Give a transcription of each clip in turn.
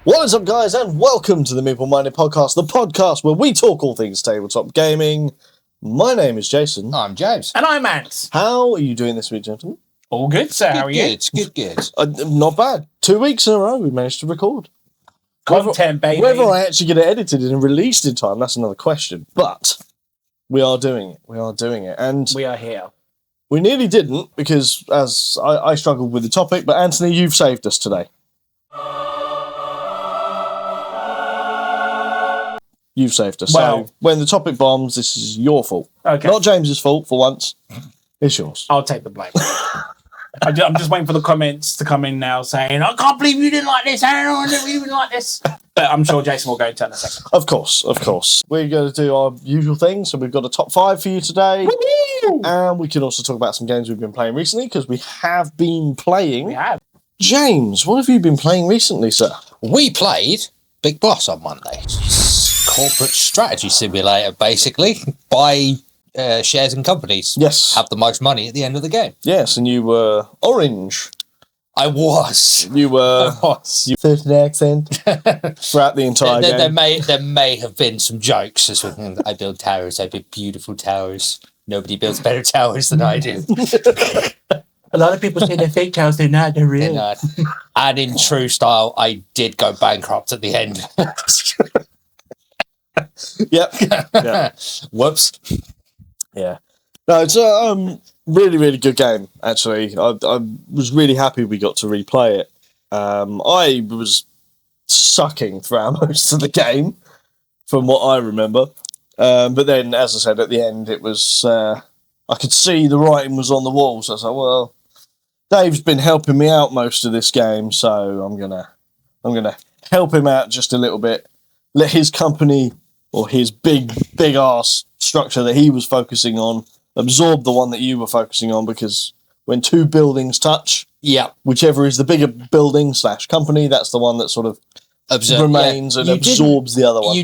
What is up, guys, and welcome to the Meeple Minded podcast, the podcast where we talk all things tabletop gaming. My name is Jason. I'm James. And I'm Ant. How are you doing this week, gentlemen? All good, sir. How are you? Good. Not bad. 2 weeks in a row we managed to record. Content, baby. Whether I actually get it edited and released in time, that's another question. But we are doing it. And We are here. we nearly didn't because as I struggled with the topic, but Anthony, you've saved us today. You've saved us. Well, so when the topic bombs, this is your fault. Okay. Not James's fault for once. It's yours. I'll take the blame. I'm just waiting for the comments to come in now saying, I can't believe you didn't like this. I don't know you didn't like this. But I'm sure Jason will go into it in a second. Of course. We're going to do our usual thing. So we've got a top 5 for you today. Woo-hoo! And we can also talk about some games we've been playing recently because we have been playing. We have. James, what have you been playing recently, sir? We played Big Boss on Monday. Corporate strategy simulator, basically. Buy shares in companies. Yes. Have the most money at the end of the game. Yes, and you were orange. I was. You were... I was. You certain accent throughout the entire game. There may have been some jokes. As well. I build towers. I build beautiful towers. Nobody builds better towers than I do. A lot of people say they're fake towers. They're not. They're real. And in true style, I did go bankrupt at the end. Yep. Whoops. Yeah. No, it's a really, really good game, actually. I was really happy we got to replay it. I was sucking throughout most of the game, from what I remember. But then, as I said, at the end, it was... I could see the writing was on the wall, so I was like, well, Dave's been helping me out most of this game, so I'm gonna help him out just a little bit. Let his company... or his big ass structure that he was focusing on, absorb the one that you were focusing on, because when two buildings touch, whichever is the bigger building / company, that's the one that sort of remains and absorbs the other one.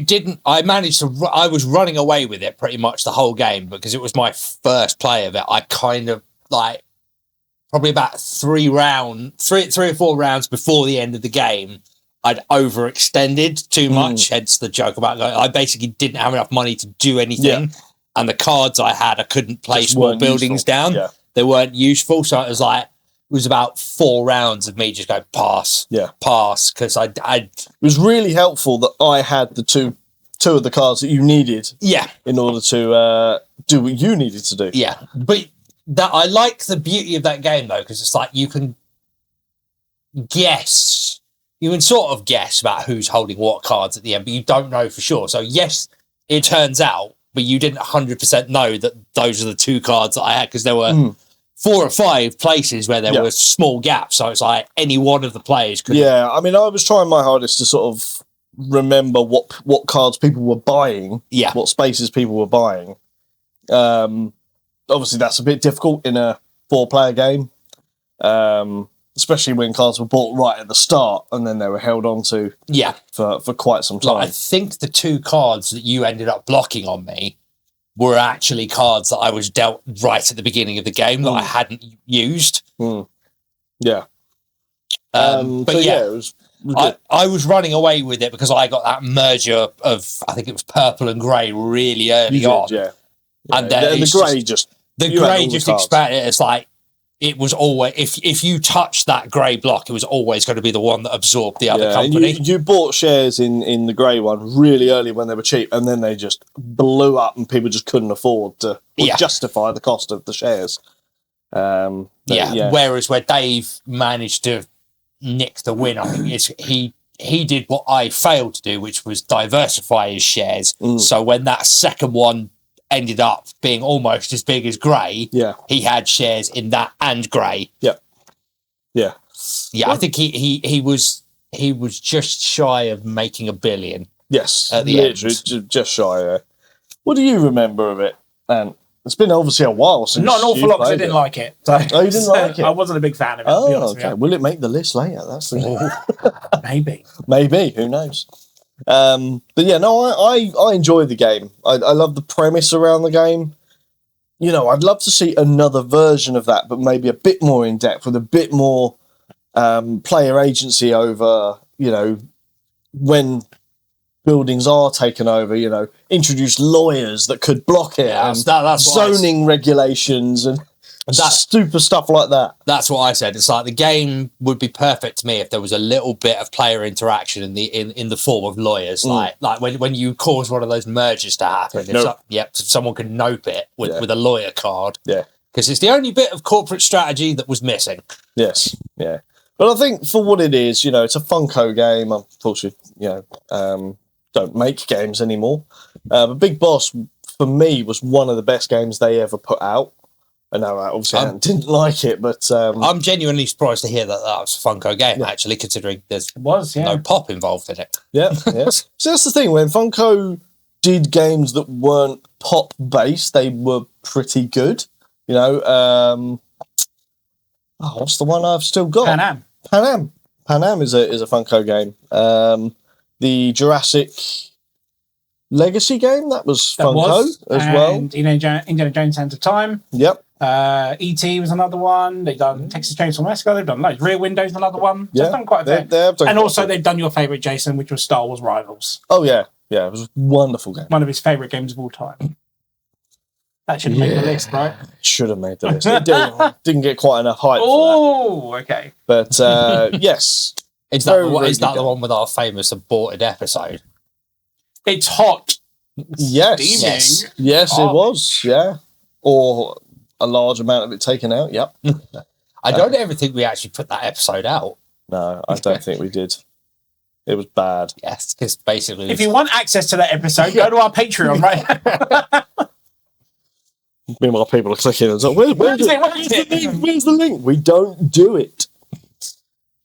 I was running away with it pretty much the whole game because it was my first play of it. I kind of probably about 3 or 4 rounds before the end of the game, I'd overextended too much, hence the joke about I basically didn't have enough money to do anything, and the cards I had, I couldn't place more buildings down. Yeah. They weren't useful, so it was about 4 rounds of me just going pass, because I. It was really helpful that I had the two of the cards that you needed, in order to do what you needed to do. Yeah, but I like the beauty of that game though, because it's like you can guess. You can sort of guess about who's holding what cards at the end, but you don't know for sure. So yes, it turns out, but you didn't 100% know that those are the 2 cards that I had, because there were 4 or 5 places where there were small gaps. So it's like any one of the players could. Yeah, I mean, I was trying my hardest to sort of remember what cards people were buying, what spaces people were buying. Obviously, that's a bit difficult in a 4-player game. Especially when cards were bought right at the start and then they were held on to for quite some time. I think the 2 cards that you ended up blocking on me were actually cards that I was dealt right at the beginning of the game that I hadn't used. Yeah. But it was good. I was running away with it because I got that merger of, I think it was purple and grey really early on. Yeah. And the grey just... The grey just expanded. It's like, it was always, if you touched that grey block, it was always going to be the one that absorbed the other company. You bought shares in the grey one really early when they were cheap, and then they just blew up and people just couldn't afford to justify the cost of the shares. Whereas where Dave managed to nick the win, I think he did what I failed to do, which was diversify his shares. So when that second one ended up being almost as big as grey, he had shares in that and grey. Yeah, I think he was just shy of making $1 billion. Yes, at the end. Just shy. What do you remember of it? And it's been obviously a while since. Not an awful lot, because I didn't like it. So, you didn't like it? I wasn't a big fan of it. Oh, okay. Will it make the list later? That's the maybe. Who knows? But yeah, no, I enjoy the game. I love the premise around the game. I'd love to see another version of that, but maybe a bit more in depth with a bit more player agency over, when buildings are taken over, introduce lawyers that could block it, and that's zoning regulations and stupid stuff like that. That's what I said. It's like the game would be perfect to me if there was a little bit of player interaction in the form of lawyers, like when you cause one of those mergers to happen. If someone can nope it with a lawyer card. Yeah, because it's the only bit of corporate strategy that was missing. Yes, yeah. But I think for what it is, it's a Funko game. Unfortunately, don't make games anymore. But Big Boss, for me, was one of the best games they ever put out. I know, obviously, I didn't like it, but... I'm genuinely surprised to hear that was a Funko game, actually, considering there's no pop involved in it. Yeah, yes. So that's the thing, when Funko did games that weren't pop-based, they were pretty good. What's the one I've still got? Pan Am is a Funko game. The Jurassic Legacy game, that was Funko as well. Indiana Jones Sands of Time. Yep. E.T. was another one. They've done Texas Chainsaw Massacre. They've done loads. Rear Windows, another one. So they've done quite a bit. And also they've done your favourite, Jason, which was Star Wars Rivals. Oh, yeah. Yeah, it was a wonderful game. One of his favourite games of all time. That should have made the list, right? Should have made the list. It didn't get quite enough hype for that. Oh, okay. But, yes. Is that the one with our famous aborted episode? It's hot. Yes. Yes, it was. Yeah. Or a large amount of it taken out. Yep. I don't ever think we actually put that episode out. No, I don't think we did. It was bad. Yes, because basically... If you want access to that episode, go to our Patreon, right? Meanwhile, people are clicking and saying, where's the link? We don't do it.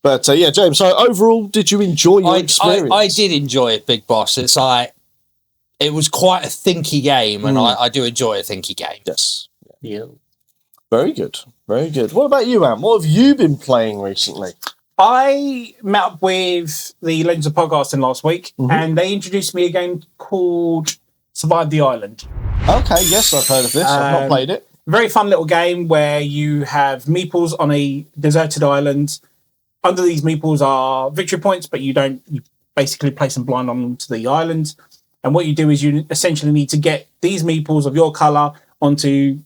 But, James, so overall, did you enjoy your experience? I did enjoy it, Big Boss. It's like... It was quite a thinky game, and I do enjoy a thinky game. Yes. Yeah. Very good. Very good. What about you, Ant? What have you been playing recently? I met up with the Legends of Podcasting last week, and they introduced me a game called Survive the Island. Okay, yes, I've heard of this. I've not played it. Very fun little game where you have meeples on a deserted island. Under these meeples are victory points, but you basically place them blind onto the island. And what you do is you essentially need to get these meeples of your colour onto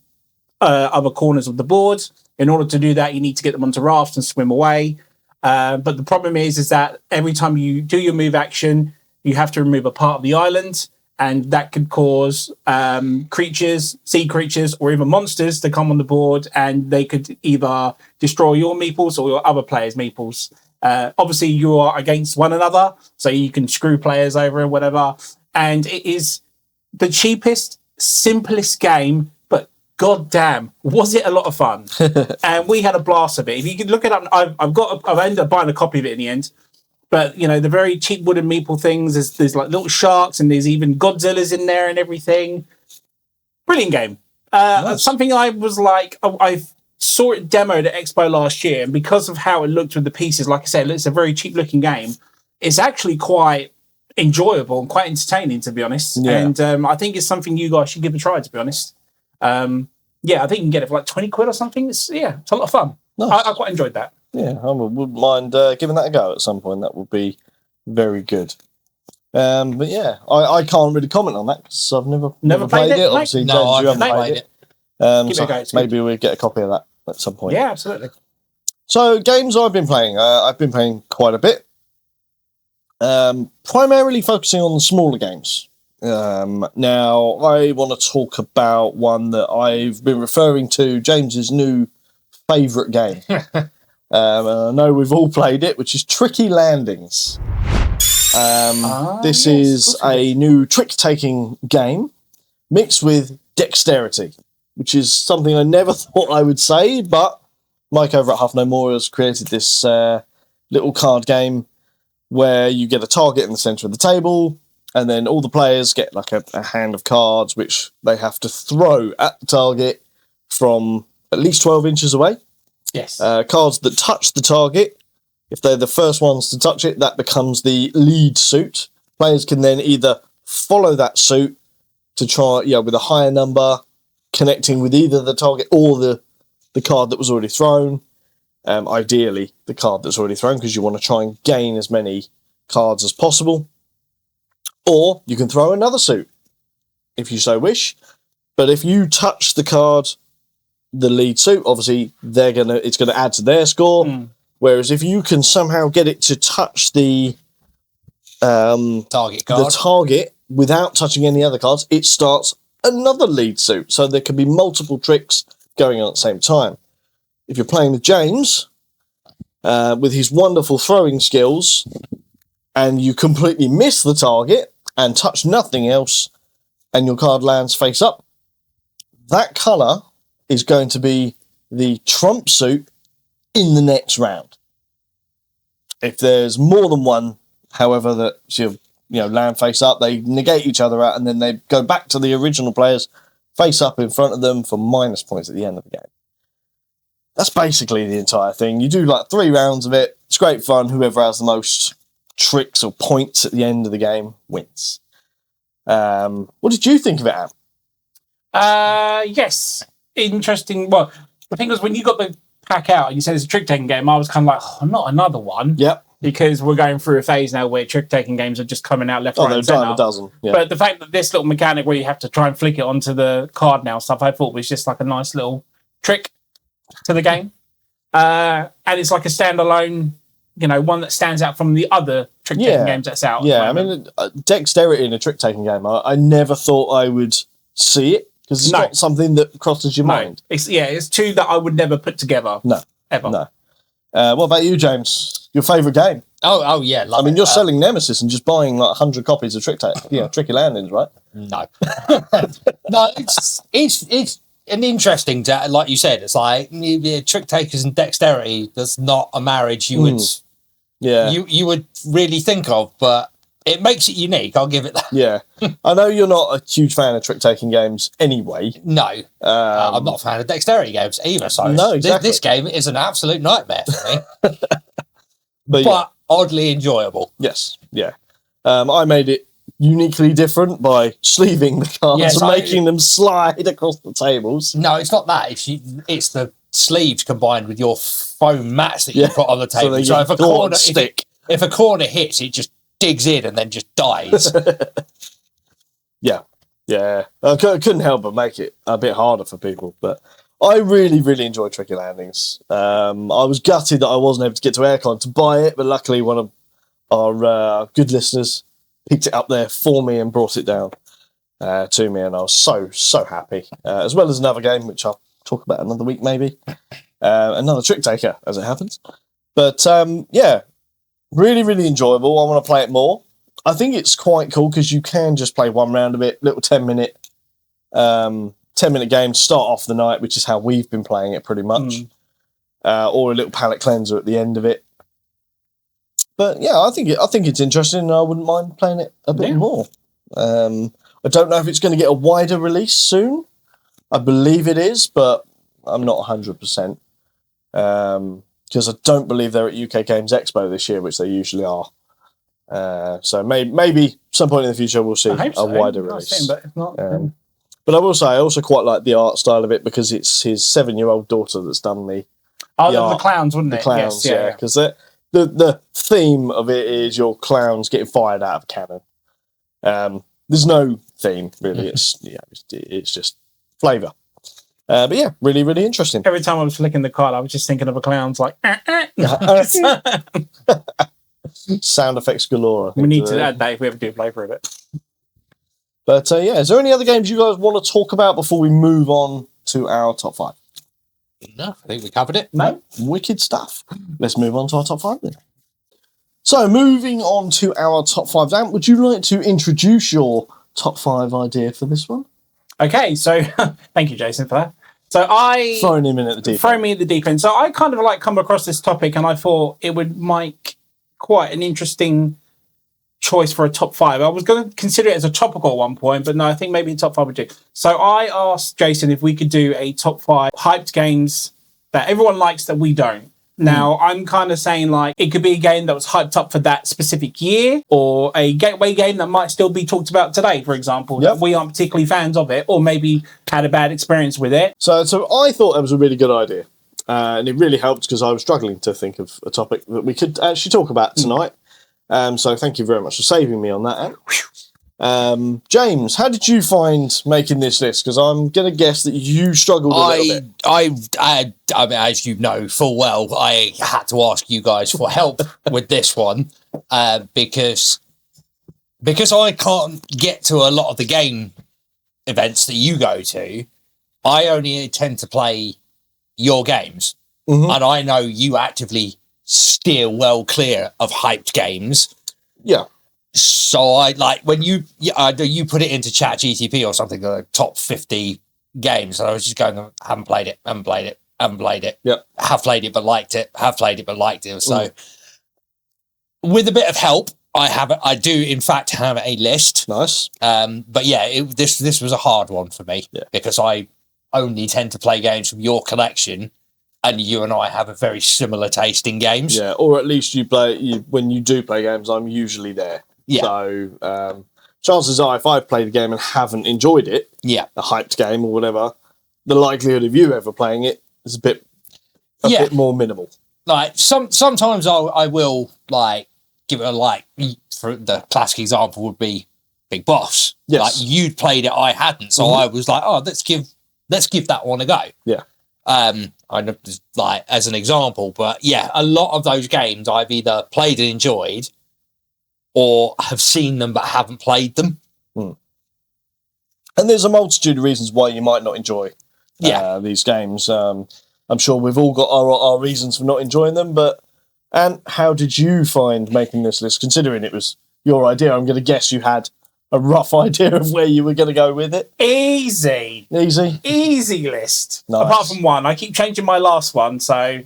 other corners of the board. In order to do that, you need to get them onto rafts and swim away. But the problem is that every time you do your move action, you have to remove a part of the island, and that could cause creatures, sea creatures, or even monsters to come on the board, and they could either destroy your meeples or your other players' meeples. Obviously, you are against one another, so you can screw players over and whatever. And it is the cheapest, simplest game, but goddamn, was it a lot of fun? And we had a blast of it. If you could look it up, I've ended up buying a copy of it in the end. But the very cheap wooden meeple things. There's like little sharks, and there's even Godzillas in there and everything. Brilliant game. Nice. Something I was like, I saw it demoed at Expo last year, and because of how it looked with the pieces, like I said, it's a very cheap looking game. It's actually quite enjoyable and quite entertaining, to be honest. Yeah. And I think it's something you guys should give a try, to be honest. I think you can get it for like 20 quid or something. It's a lot of fun. Nice. I quite enjoyed that. Yeah, I wouldn't mind giving that a go at some point. That would be very good. But yeah, I can't really comment on that because I've never played it. Obviously, no, I haven't played it. So maybe we'll get a copy of that at some point. Yeah, absolutely. So games I've been playing. I've been playing quite a bit. Primarily focusing on the smaller games. Now, I want to talk about one that I've been referring to, James's new favourite game. I know we've all played it, which is Tricky Landings. This is a new trick-taking game mixed with dexterity, which is something I never thought I would say, but Mike over at Half No More has created this little card game where you get a target in the centre of the table, and then all the players get like a hand of cards which they have to throw at the target from at least 12 inches away. Yes. Cards that touch the target, if they're the first ones to touch it, that becomes the lead suit. Players can then either follow that suit to try, with a higher number, connecting with either the target or the card that was already thrown. Ideally, the card that's already thrown, because you want to try and gain as many cards as possible. Or you can throw another suit, if you so wish. But if you touch the card, the lead suit, obviously it's gonna add to their score. Whereas if you can somehow get it to touch the target card, the target without touching any other cards, it starts another lead suit. So there can be multiple tricks going on at the same time. If you're playing with James, with his wonderful throwing skills, and you completely miss the target and touch nothing else, and your card lands face up, that colour is going to be the trump suit in the next round. If there's more than one, however, that land face up, they negate each other out, and then they go back to the original players face up in front of them for minus points at the end of the game. That's basically the entire thing. You do like 3 rounds of it. It's great fun. Whoever has the most tricks or points at the end of the game wins. What did you think of it, Am? Yes. Interesting. Well, the thing was, when you got the pack out and you said it's a trick-taking game, I was kind of like, oh, not another one. Yep. Because we're going through a phase now where trick-taking games are just coming out left, right, and centre. A dozen. Yeah. But the fact that this little mechanic where you have to try and flick it onto the card now stuff, I thought was just like a nice little trick to the game. And it's like a standalone, one that stands out from the other trick-taking games that's out. Yeah, I mean, dexterity in a trick-taking game, I never thought I would see it, because it's not something that crosses your mind. It's two that I would never put together. No. Ever. No. What about you, James? Your favourite game? Oh yeah. I mean, you're selling Nemesis and just buying like 100 copies of Tricky Landings, right? No. No, it's an interesting, like you said, it's like trick takers and dexterity. That's not a marriage you would, you would really think of, but it makes it unique. I'll give it that. Yeah, I know you're not a huge fan of trick taking games anyway. No, I'm not a fan of dexterity games either. So no, exactly. This game is an absolute nightmare for me, but oddly enjoyable. Yes, yeah. I made it uniquely different by sleeving the cards and making them slide across the tables. No, it's not that. It's the sleeves combined with your foam mats that you put on the table. So if a corner hits, it just digs in and then just dies. Yeah. I couldn't help but make it a bit harder for people, but I really, really enjoy Tricky Landings. I was gutted that I wasn't able to get to Aircon to buy it, but luckily one of our good listeners picked it up there for me and brought it down to me, and I was so happy. As well as another game, which I'll talk about another week maybe. Another Trick Taker, as it happens. But really, really enjoyable. I want to play it more. I think it's quite cool because you can just play one round of it, little 10-minute game to start off the night, which is how we've been playing it pretty much. Or a little palate cleanser at the end of it. But yeah, I think it's interesting, and I wouldn't mind playing it a bit more. I don't know if it's going to get a wider release soon. I believe it is, but I'm not 100%. Because I don't believe they're at UK Games Expo this year, which they usually are. So maybe some point in the future we'll see a wider release. But if not, but I will say I also quite like the art style of it, because it's his 7-year-old daughter that's done the the clowns, wouldn't it? The clowns, yes, because the theme of it is your clowns getting fired out of a cannon. There's no theme really. It's just flavour. But yeah, really, really interesting. Every time I was flicking the card, I was just thinking of a clown's like. Sound effects galore. We need to add that if we ever do a playthrough of it. But is there any other games you guys want to talk about before we move on to our top 5? No, I think we covered it. No? Wicked stuff. Let's move on to our top 5 then. So, moving on to our top 5. Dan, would you like to introduce your top 5 idea for this one? Okay, so thank you, Jason, for that. So throwing him in at the deep end. Throw me in the deep end. So I kind of come across this topic, and I thought it would make quite an interesting choice for a top 5. I was going to consider it as a topical at one point, but no, I think maybe a top 5 would do. So I asked Jason if we could do a top 5 hyped games that everyone likes that we don't. Now, I'm kind of saying it could be a game that was hyped up for that specific year, or a gateway game that might still be talked about today, for example, that we aren't particularly fans of it, or maybe had a bad experience with it. So I thought that was a really good idea. And it really helped because I was struggling to think of a topic that we could actually talk about tonight. So thank you very much for saving me on that, Ant. James, how did you find making this list? Because I'm going to guess that you struggled a little bit. I mean, as you know full well, I had to ask you guys for help with this one because I can't get to a lot of the game events that you go to. I only tend to play your games, and I know you actively steer well clear of hyped games. Yeah. So I like when you put it into ChatGTP or something, the top 50 games, and I was just going, haven't played it. Yeah. Have played it, but liked it. Have played it, but liked it. So with a bit of help, I do in fact have a list. Nice. But yeah, this was a hard one for me because I only tend to play games from your collection, and you and I have a very similar taste in games. Yeah, or at least when you do play games, I'm usually there. Yeah. So chances are, if I've played a game and haven't enjoyed it, a hyped game or whatever, the likelihood of you ever playing it is a bit more minimal. Like sometimes I will like give it a like. For the classic example would be Big Boss. Yes. Like you'd played it, I hadn't, so I was like, oh, let's give that one a go. Yeah. I know, like as an example, but yeah, a lot of those games I've either played and enjoyed, or have seen them but haven't played them. And there's a multitude of reasons why you might not enjoy these games. I'm sure we've all got our reasons for not enjoying them, but and how did you find making this list? Considering it was your idea, I'm going to guess you had a rough idea of where you were going to go with it. Easy list. Nice. Apart from one, I keep changing my last one. So,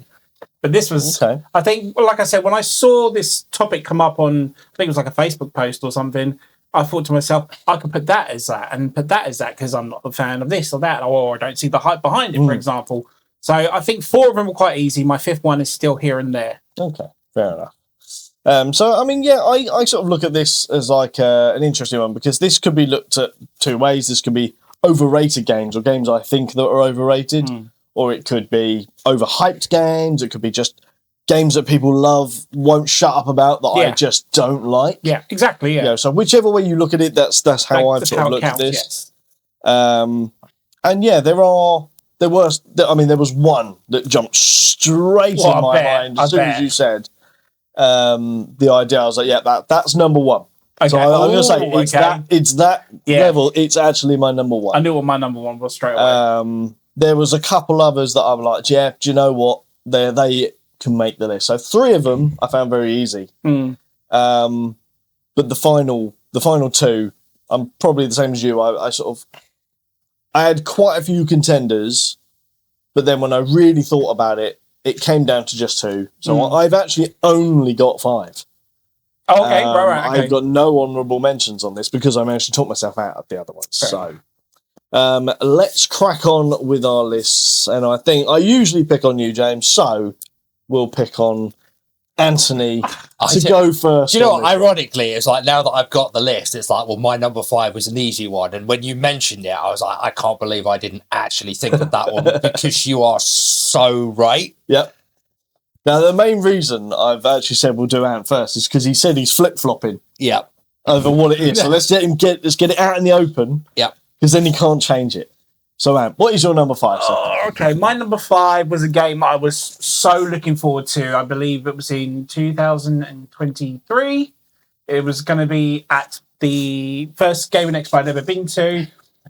but this was, I think, like I said, when I saw this topic come up on, I think it was like a Facebook post or something, I thought to myself, I could put that as that and put that as that because I'm not a fan of this or that, or I don't see the hype behind it, for example. So I think 4 of them were quite easy. My 5th one is still here and there. Okay, fair enough. So, I mean, yeah, I sort of look at this as like an interesting one because this could be looked at 2 ways. This could be overrated games or games I think that are overrated, or it could be overhyped games. It could be just games that people love, won't shut up about that I just don't like. Yeah, exactly. Yeah. So whichever way you look at it, that's how I've sort of looked at this. Yes. And yeah, there was one that jumped straight in my mind as soon as you said the idea. I was like, yeah, that's number 1. Okay. So I'm going to say it's that level. It's actually my number 1. I knew what my number 1 was straight away. There was a couple others that I'm like, yeah, do you know what? They can make the list. So 3 of them I found very easy. But the final 2, I'm probably the same as you. I had quite a few contenders, but then when I really thought about it, it came down to just 2. So I've actually only got 5. Oh, okay, right. Okay. I've got no honourable mentions on this because I managed to talk myself out of the other ones. So let's crack on with our lists. And I think I usually pick on you, James. So we'll pick on Anthony to go first. Do you know what? Ironically, it's like now that I've got the list, it's like, well, my number 5 was an easy one. And when you mentioned it, I was like, I can't believe I didn't actually think of that one because you are so right. Yep. Now, the main reason I've actually said we'll do Ant first is because he said he's flip-flopping over what it is. So let's get it out in the open. Yep. Because then he can't change it. So, Ant, what is your number 5, sir? Okay, my number 5 was a game I was so looking forward to. I believe it was in 2023. It was going to be at the first gaming expo I'd ever been to,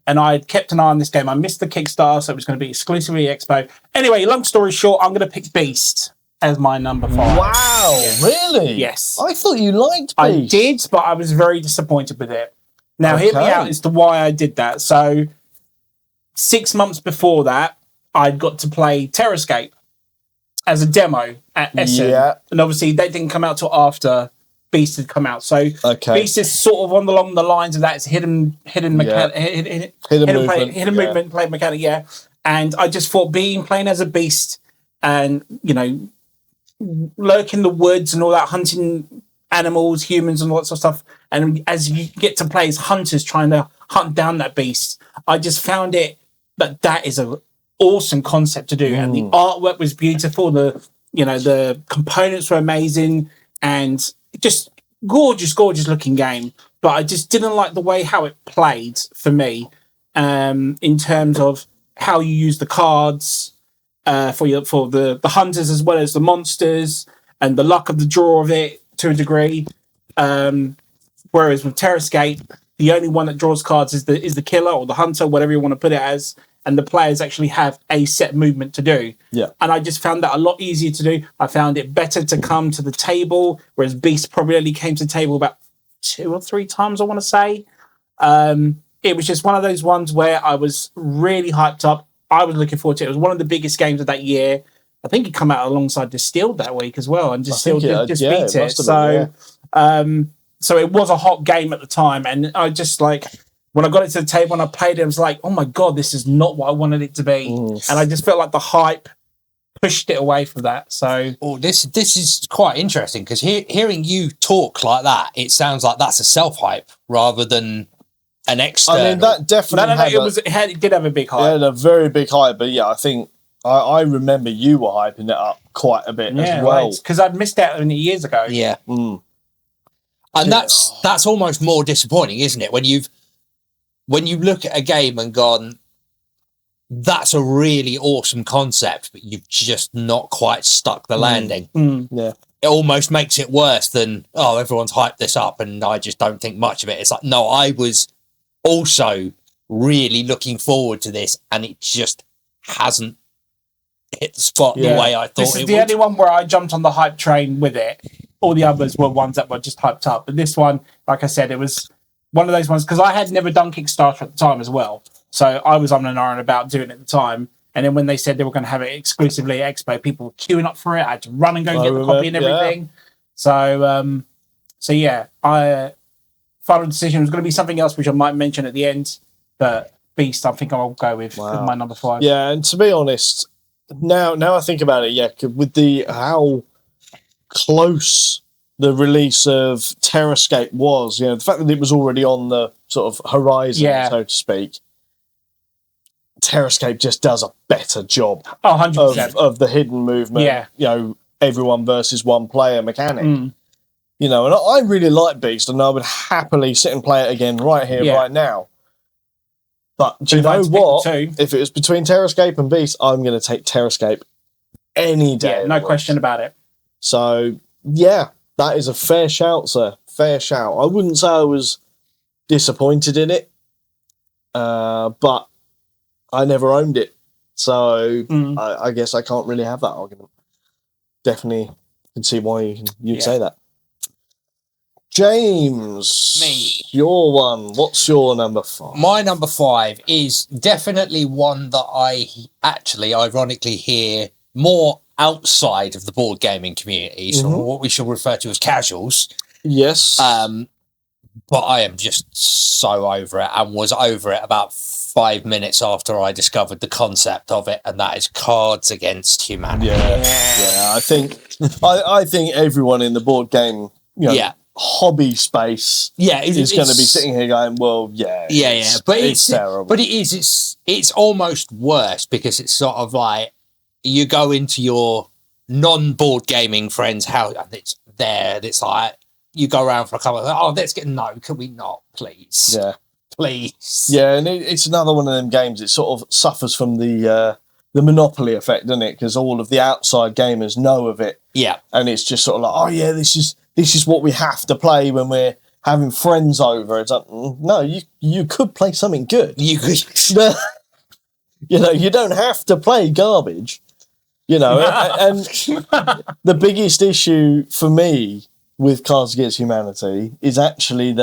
and I'd kept an eye on this game. I missed the Kickstarter, so it was going to be exclusively expo. Anyway, long story short, I'm going to pick Beast as my number 5. Wow, really? Yes. I thought you liked Beast. I did, but I was very disappointed with it. Now, hear me out as to why I did that. So 6 months before that, I'd got to play Terrascape as a demo at Essen. Yeah. And obviously, that didn't come out till after Beast had come out. So Beast is sort of along the lines of that. It's hidden movement, play mechanic, yeah. And I just thought playing as a beast and, lurk in the woods and all that, hunting animals, humans and all that sort of stuff. And as you get to play as hunters trying to hunt down that beast, I just found it that is an awesome concept to do. And the artwork was beautiful. The components were amazing. And just gorgeous looking game, but I just didn't like the way how it played for me, in terms of how you use the cards for the hunters as well as the monsters, and the luck of the draw of it to a degree. Whereas with Terrascape, the only one that draws cards is the killer or the hunter, whatever you want to put it as, and the players actually have a set movement to do. Yeah. And I just found that a lot easier to do. I found it better to come to the table, whereas Beast probably only came to the table about 2 or 3 times, I want to say. It was just one of those ones where I was really hyped up. I was looking forward to it. It was one of the biggest games of that year. I think it came out alongside Distilled that week as well, and Distilled just beat it. So it was a hot game at the time, and I just like, when I got it to the table and I played it, I was like, oh my God, this is not what I wanted it to be. And I just felt like the hype pushed it away from that. So this is quite interesting, because hearing you talk like that, it sounds like that's a self-hype rather than an external. I mean, that definitely it did have a big hype. It had a very big hype, but yeah, I think I remember you were hyping it up quite a bit as well. Because I'd missed out on it years ago. Yeah. And that's almost more disappointing, isn't it? When you look at a game and gone, that's a really awesome concept, but you've just not quite stuck the landing. Yeah. It almost makes it worse than, oh, everyone's hyped this up and I just don't think much of it. It's like, no, I was also really looking forward to this, and it just hasn't hit the spot the way I thought it would. This is the only one where I jumped on the hype train with it. All the others were ones that were just hyped up. But this one, like I said, it was one of those ones, because I had never done Kickstarter at the time as well. So I was on and on about doing it at the time. And then when they said they were going to have it exclusively at Expo, people were queuing up for it. I had to run and go and get the copy and everything. So yeah, final decision was going to be something else, which I might mention at the end. But Beast, I think I'll go with my number 5. Yeah, and to be honest, now I think about it, with how close the release of Terrascape was, the fact that it was already on the sort of horizon, so to speak, Terrascape just does a better job 100%. of the hidden movement, everyone versus one player mechanic. And I really like Beast, and I would happily sit and play it again right here, right now. But do you know what? If it was between Terrascape and Beast, I'm going to take Terrascape any day. Yeah, no question about it. So, yeah, that is a fair shout, sir. Fair shout. I wouldn't say I was disappointed in it, but I never owned it. So I guess I can't really have that argument. Definitely can see why you'd say that. James, your one. What's your number 5? My number 5 is definitely one that I actually, ironically, hear more outside of the board gaming community, so what we should refer to as casuals. Yes. But I am just so over it, and was over it about 5 minutes after I discovered the concept of it, and that is Cards Against Humanity. Yeah. I think everyone in the board game, hobby space, is going to be sitting here going, well, but it's terrible. But it's almost worse, because it's sort of like you go into your non-board gaming friend's house, and it's there, and it's like you go around for a couple of, can we not, please? Yeah. Please. Yeah, and it's another one of them games. It sort of suffers from the Monopoly effect, doesn't it? Because all of the outside gamers know of it. Yeah. And it's just sort of like, oh yeah, this is what we have to play when we're having friends over. It's like, no, you could play something good. You could. You don't have to play garbage. And the biggest issue for me with Cards Against Humanity is actually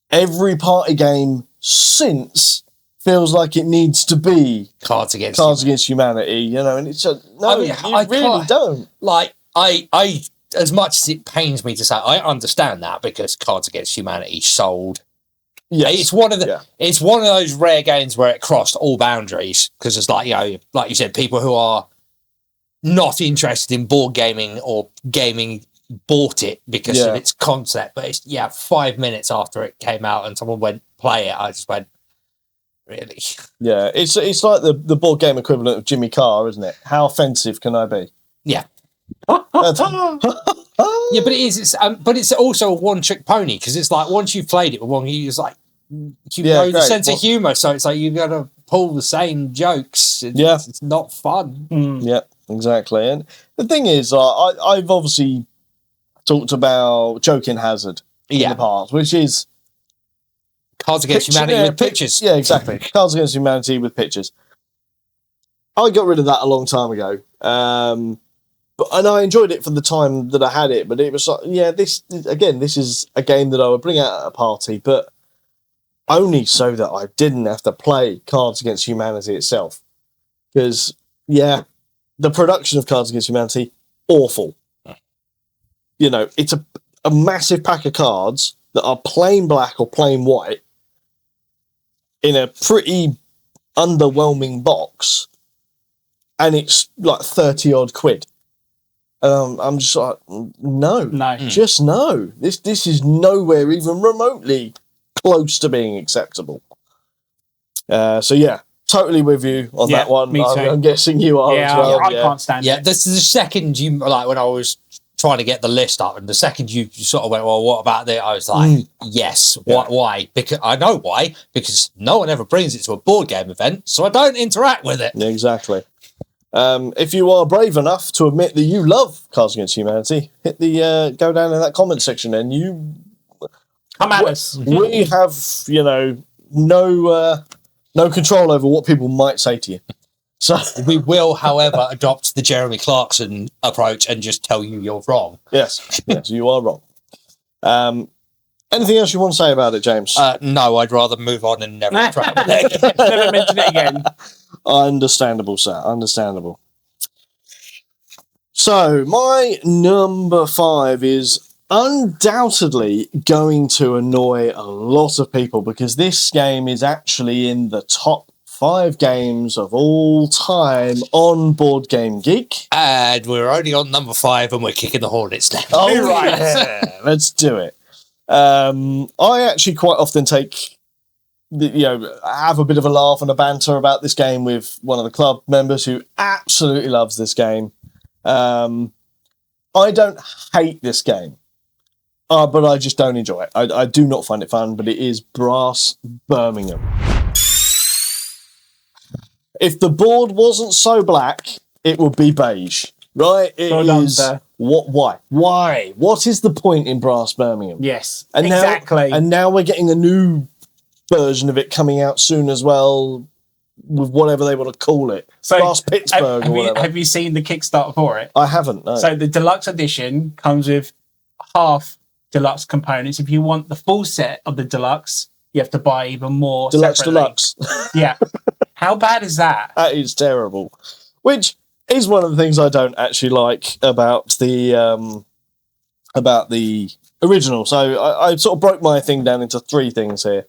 every party game since feels like it needs to be Cards Against Humanity, and it's you really don't. Like, I as much as it pains me to say, I understand that, because Cards Against Humanity sold. Yes. It's one of those rare games where it crossed all boundaries, because it's like, like you said, people who are not interested in board gaming or gaming bought it because of its concept. But it's 5 minutes after it came out and someone went play it, I just went, really? Yeah, it's like the board game equivalent of Jimmy Carr, isn't it? How offensive can I be? Yeah. Yeah, but it is. But it's also a one-trick pony because it's like once you've played it with one, it's like you know the sense of humor. So it's like you got to pull the same jokes. It's not fun. Yeah, exactly. And the thing is, I've obviously talked about Joking Hazard in the past, which is Cards Against Humanity with pictures. Yeah, exactly. Cards Against Humanity with pictures. I got rid of that a long time ago. And I enjoyed it for the time that I had it, but it was like, this is a game that I would bring out at a party, but only so that I didn't have to play Cards Against Humanity itself. Because, the production of Cards Against Humanity, awful. You know, it's a massive pack of cards that are plain black or plain white in a pretty underwhelming box, and it's like 30 odd quid. I'm just like, no, just no. This is nowhere even remotely close to being acceptable. Totally with you on that one. Me too. I'm guessing you are as well. I can't stand it. Yeah, this is the second you like when I was trying to get the list up, and the second you sort of went, well, what about that? I was like, yes. Why? Because I know why. Because no one ever brings it to a board game event, so I don't interact with it. Yeah, exactly. If you are brave enough to admit that you love Cards Against Humanity, hit the go down in that comment section, and you come at us. We have, no control over what people might say to you. So we will, however, adopt the Jeremy Clarkson approach and just tell you you're wrong. Yes, you are wrong. Anything else you want to say about it, James? No, I'd rather move on and never interact with it. Never mention it again. Understandable, sir. Understandable. So, my number 5 is undoubtedly going to annoy a lot of people because this game is actually in the top 5 games of all time on Board Game Geek. And we're only on number 5 and we're kicking the hornets now. Oh, right. Yeah, let's do it. I actually quite often have a bit of a laugh and a banter about this game with one of the club members who absolutely loves this game. I don't hate this game, but I just don't enjoy it. I do not find it fun, but it is Brass Birmingham. If the board wasn't so black, it would be beige, right? It is. Why? Why? What is the point in Brass Birmingham? Yes, and exactly. Now we're getting a new version of it coming out soon as well, with whatever they want to call it. So Brass Pittsburgh or whatever. Have you seen the Kickstarter for it? I haven't, no. So the deluxe edition comes with half deluxe components. If you want the full set of the deluxe, you have to buy even more Deluxe. Yeah. How bad is that? That is terrible. Which is one of the things I don't actually like about the original. So I sort of broke my thing down into 3 things here.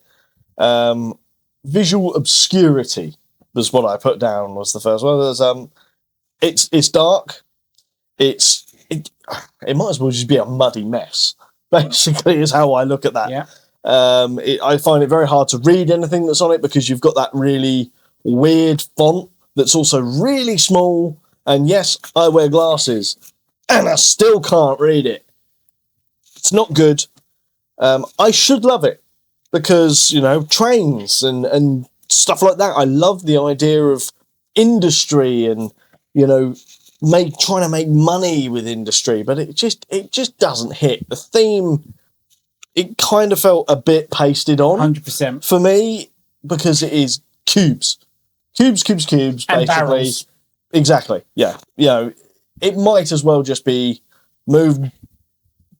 Visual obscurity was what I put down, was the first one. There's, it's dark. It might as well just be a muddy mess, basically, is how I look at that. Yeah. I find it very hard to read anything that's on it because you've got that really weird font that's also really small. And yes, I wear glasses and I still can't read it. It's not good. I should love it because, trains and stuff like that. I love the idea of industry and, trying to make money with industry, but it just doesn't hit. The theme, it kind of felt a bit pasted on. 100%. For me, because it is cubes. Cubes, basically. And barrels. Exactly, yeah. It might as well just be move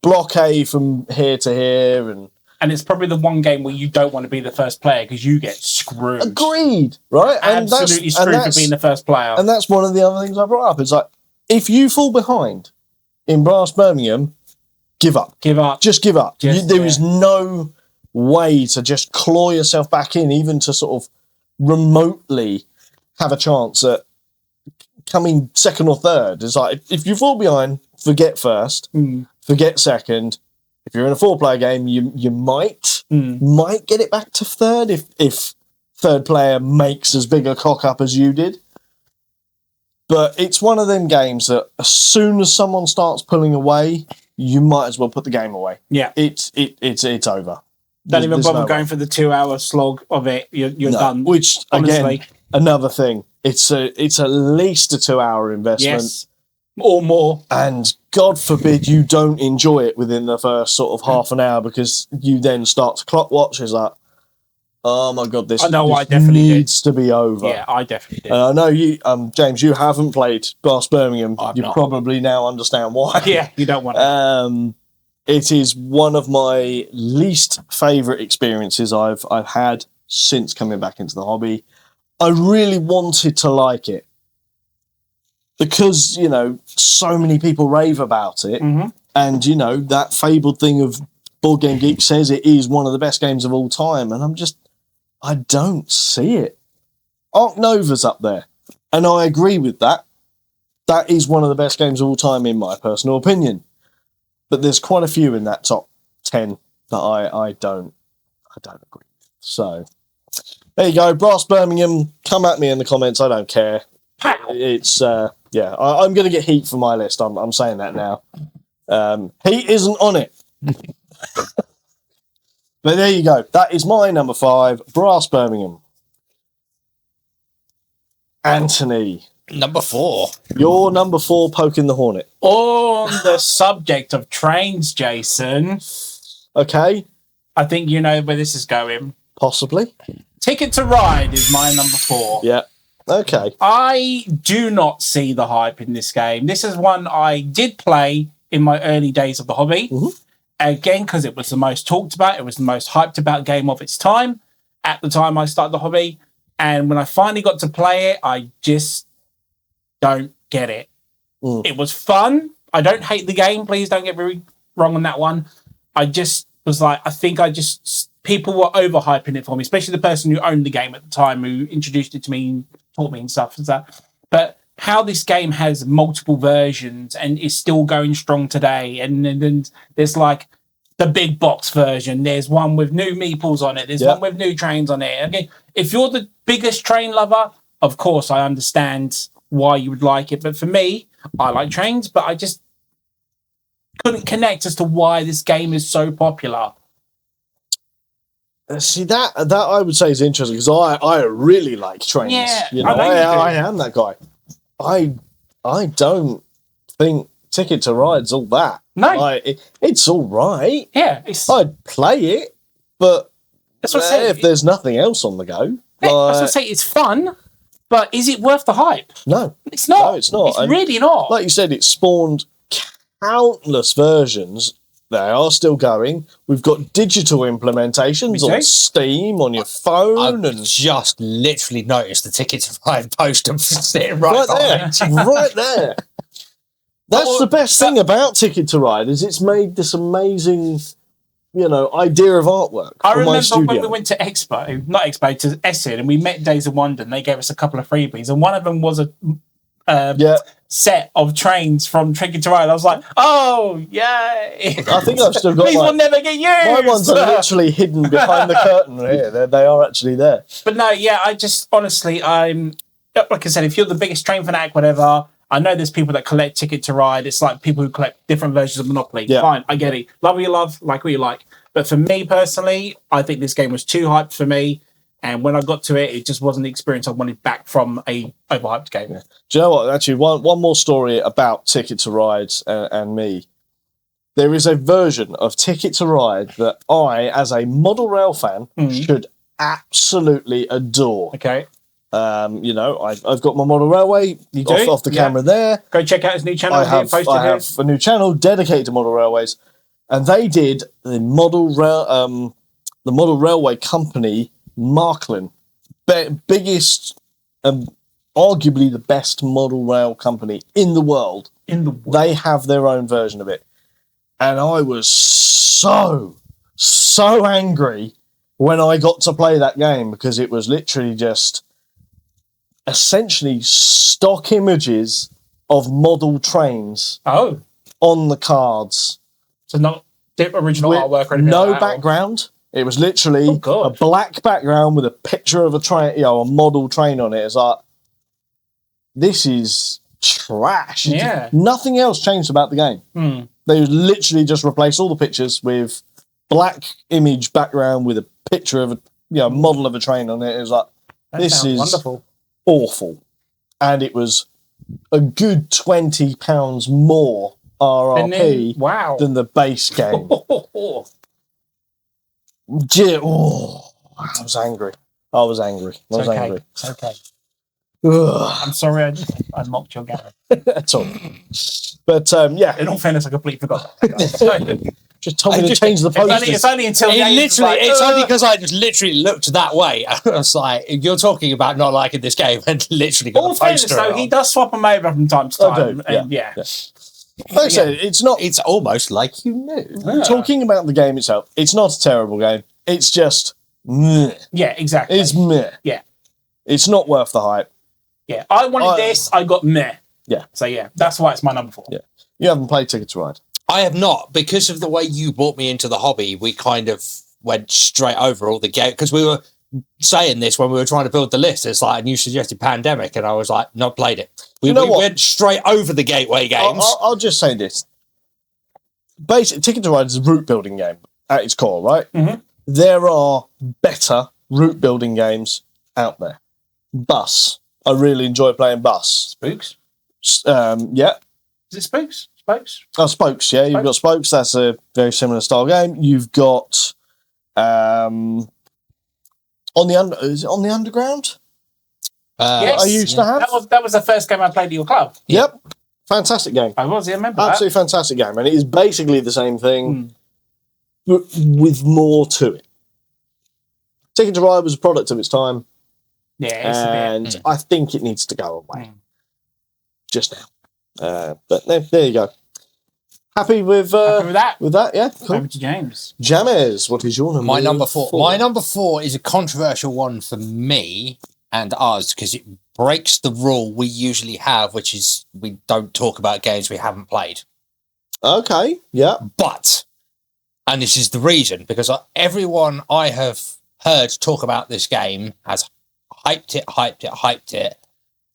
block A from here to here. And it's probably the one game where you don't want to be the first player because you get screwed. Agreed, right? Absolutely screwed for being the first player. And that's one of the other things I brought up. It's like, if you fall behind in Brass Birmingham, give up. Just give up. There is no way to just claw yourself back in, even to sort of remotely have a chance at coming second or third. It's like, if you fall behind, forget first, forget second. If you're in a 4-player game, you might get it back to third if third player makes as big a cock up as you did. But it's one of them games that as soon as someone starts pulling away, you might as well put the game away. Yeah. It's over. Don't even There's bother no going way. for the 2-hour slog of it. You're No, done. Which, honestly. again, another thing. It's at least a 2-hour investment. Yes. Or more. And God forbid you don't enjoy it within the first sort of half an hour, because you then start to clock watch. It's like, oh my God, this definitely needs to be over. Yeah, I definitely did. And I know you, James, you haven't played Brass Birmingham. I've You not. probably now understand why. Yeah, you don't want it. It is one of my least favourite experiences I've had since coming back into the hobby. I really wanted to like it because, so many people rave about it. Mm-hmm. And, that fabled thing of Board Game Geek says it is one of the best games of all time. And I don't see it. Ark Nova's up there. And I agree with that. That is one of the best games of all time, in my personal opinion. But there's quite a few in that top 10 that I don't agree with. So there you go. Brass Birmingham, come at me in the comments. I don't care. It's I'm going to get heat for my list. I'm saying that now. Heat isn't on it. But there you go. That is my number 5, Brass Birmingham. Anthony. Number 4. Your number 4, Poking the Hornet. On the subject of trains, Jason, Okay, I think you know where this is going. possibly. Ticket to Ride is my number 4. Yeah. Okay. I do not see the hype in this game. This is one I did play in my early days of the hobby. Mhm. Again, because it was the most talked about, it was the most hyped about game of its time at the time I started the hobby. And when I finally got to play it, I just don't get it. It was fun. I don't hate the game. Please don't get me wrong on that one. I just was like, people were overhyping it for me, especially the person who owned the game at the time, who introduced it to me, taught me and stuff. But how this game has multiple versions and is still going strong today. And then there's like the big box version. There's one with new meeples on it. There's one with new trains on it. Okay, if you're the biggest train lover, of course, I understand why you would like it. But for me, I like trains, but I just couldn't connect as to why this game is so popular. See, that I would say is interesting, because I really like trains. Yeah, I am that guy. I don't think Ticket to Ride's all that. No. It's all right. Yeah, I'd play it, but that's what I said. if there's nothing else on the go, That's what I say. It's fun, but is it worth the hype? no. It's not. No, it's not. It's And really not. Like you said, it spawned countless versions. They are still going. We've got digital implementations Me too. on Steam, on your phone, I've and just literally noticed the Ticket to Ride poster sitting right right there, right there. That's the best thing about Ticket to Ride, is it's made this amazing, idea of artwork. I for my remember studio. when we went to to Essen, and we met Days of Wonder, and they gave us a couple of freebies, and one of them was a set of trains from Ticket to Ride. I was like, oh, yay. I think I've still got These will never get used. my ones are literally hidden behind the curtain here. They are actually there. But no, yeah, I just, honestly, I'm, like I said, if you're the biggest train fanatic, whatever, I know there's people that collect Ticket to Ride. It's like people who collect different versions of Monopoly. Yeah. Fine, I get it. Love what you love, like what you like. But for me personally, I think this game was too hyped for me. And when I got to it, it just wasn't the experience I wanted back from a overhyped game. Do you know what? Actually, one more story about Ticket to Ride and me. There is a version of Ticket to Ride that I, as a model rail fan, should absolutely adore. Okay. I've got my model railway off the camera there. Go check out his new channel. I have a new channel dedicated to model railways, and they did the model railway company Marklin, biggest, arguably the best model rail company in the world. They have their own version of it, and I was so angry when I got to play that game, because it was literally just essentially stock images of model trains on the cards. So not original with artwork or anything no like that, background. It was literally a black background with a picture of a train, a model train on it. It's like, this is trash. Yeah. Nothing else changed about the game. They literally just replaced all the pictures with black image background with a picture of a model of a train on it. It was like, this is wonderful. Awful. And it was a good £20 more RRP than the base game. I was angry. It's okay. I'm sorry I mocked your game. That's all. But yeah. In all fairness, I completely forgot. Just told me to change the posters. It's only until it's only because I just literally looked that way. I was like, you're talking about not liking this game and literally got all the poster. Fairness, though, he does swap them over from time to time. Like I said, it's almost like you knew. Yeah. Talking about the game itself, it's not a terrible game. It's just meh. Yeah, exactly. It's meh. Yeah. It's not worth the hype. Yeah. I wanted this, I got meh. Yeah. So yeah, that's why it's my number 4. Yeah. You haven't played Ticket to Ride. I have not, because of the way you brought me into the hobby. We kind of went straight over all the game because we were saying this when we were trying to build the list. It's like, and you suggested Pandemic, and I was like, not played it. We went straight over the gateway games. I'll just say this: basically, Ticket to Ride is a route building game at its core, right? Mm-hmm. There are better route building games out there. Bus, I really enjoy playing Bus. Spooks. Yeah. Is it Spooks? Spokes? Oh, Spokes, yeah. You've got Spokes. That's a very similar style game. You've got is it on the Underground? Yes. I used to have. That was the first game I played at your club. Yep. Fantastic game. I remember Absolutely fantastic game. And it is basically the same thing, but with more to it. Ticket to Ride was a product of its time. Yeah, and I think it needs to go away. Just now. But there you go. Happy with that? With that, yeah. Cool. Over to James. Jammers, what is your number? My number 4. My number 4 is a controversial one for me and us because it breaks the rule we usually have, which is we don't talk about games we haven't played. Okay, yeah. But, and this is the reason, because everyone I have heard talk about this game has hyped it,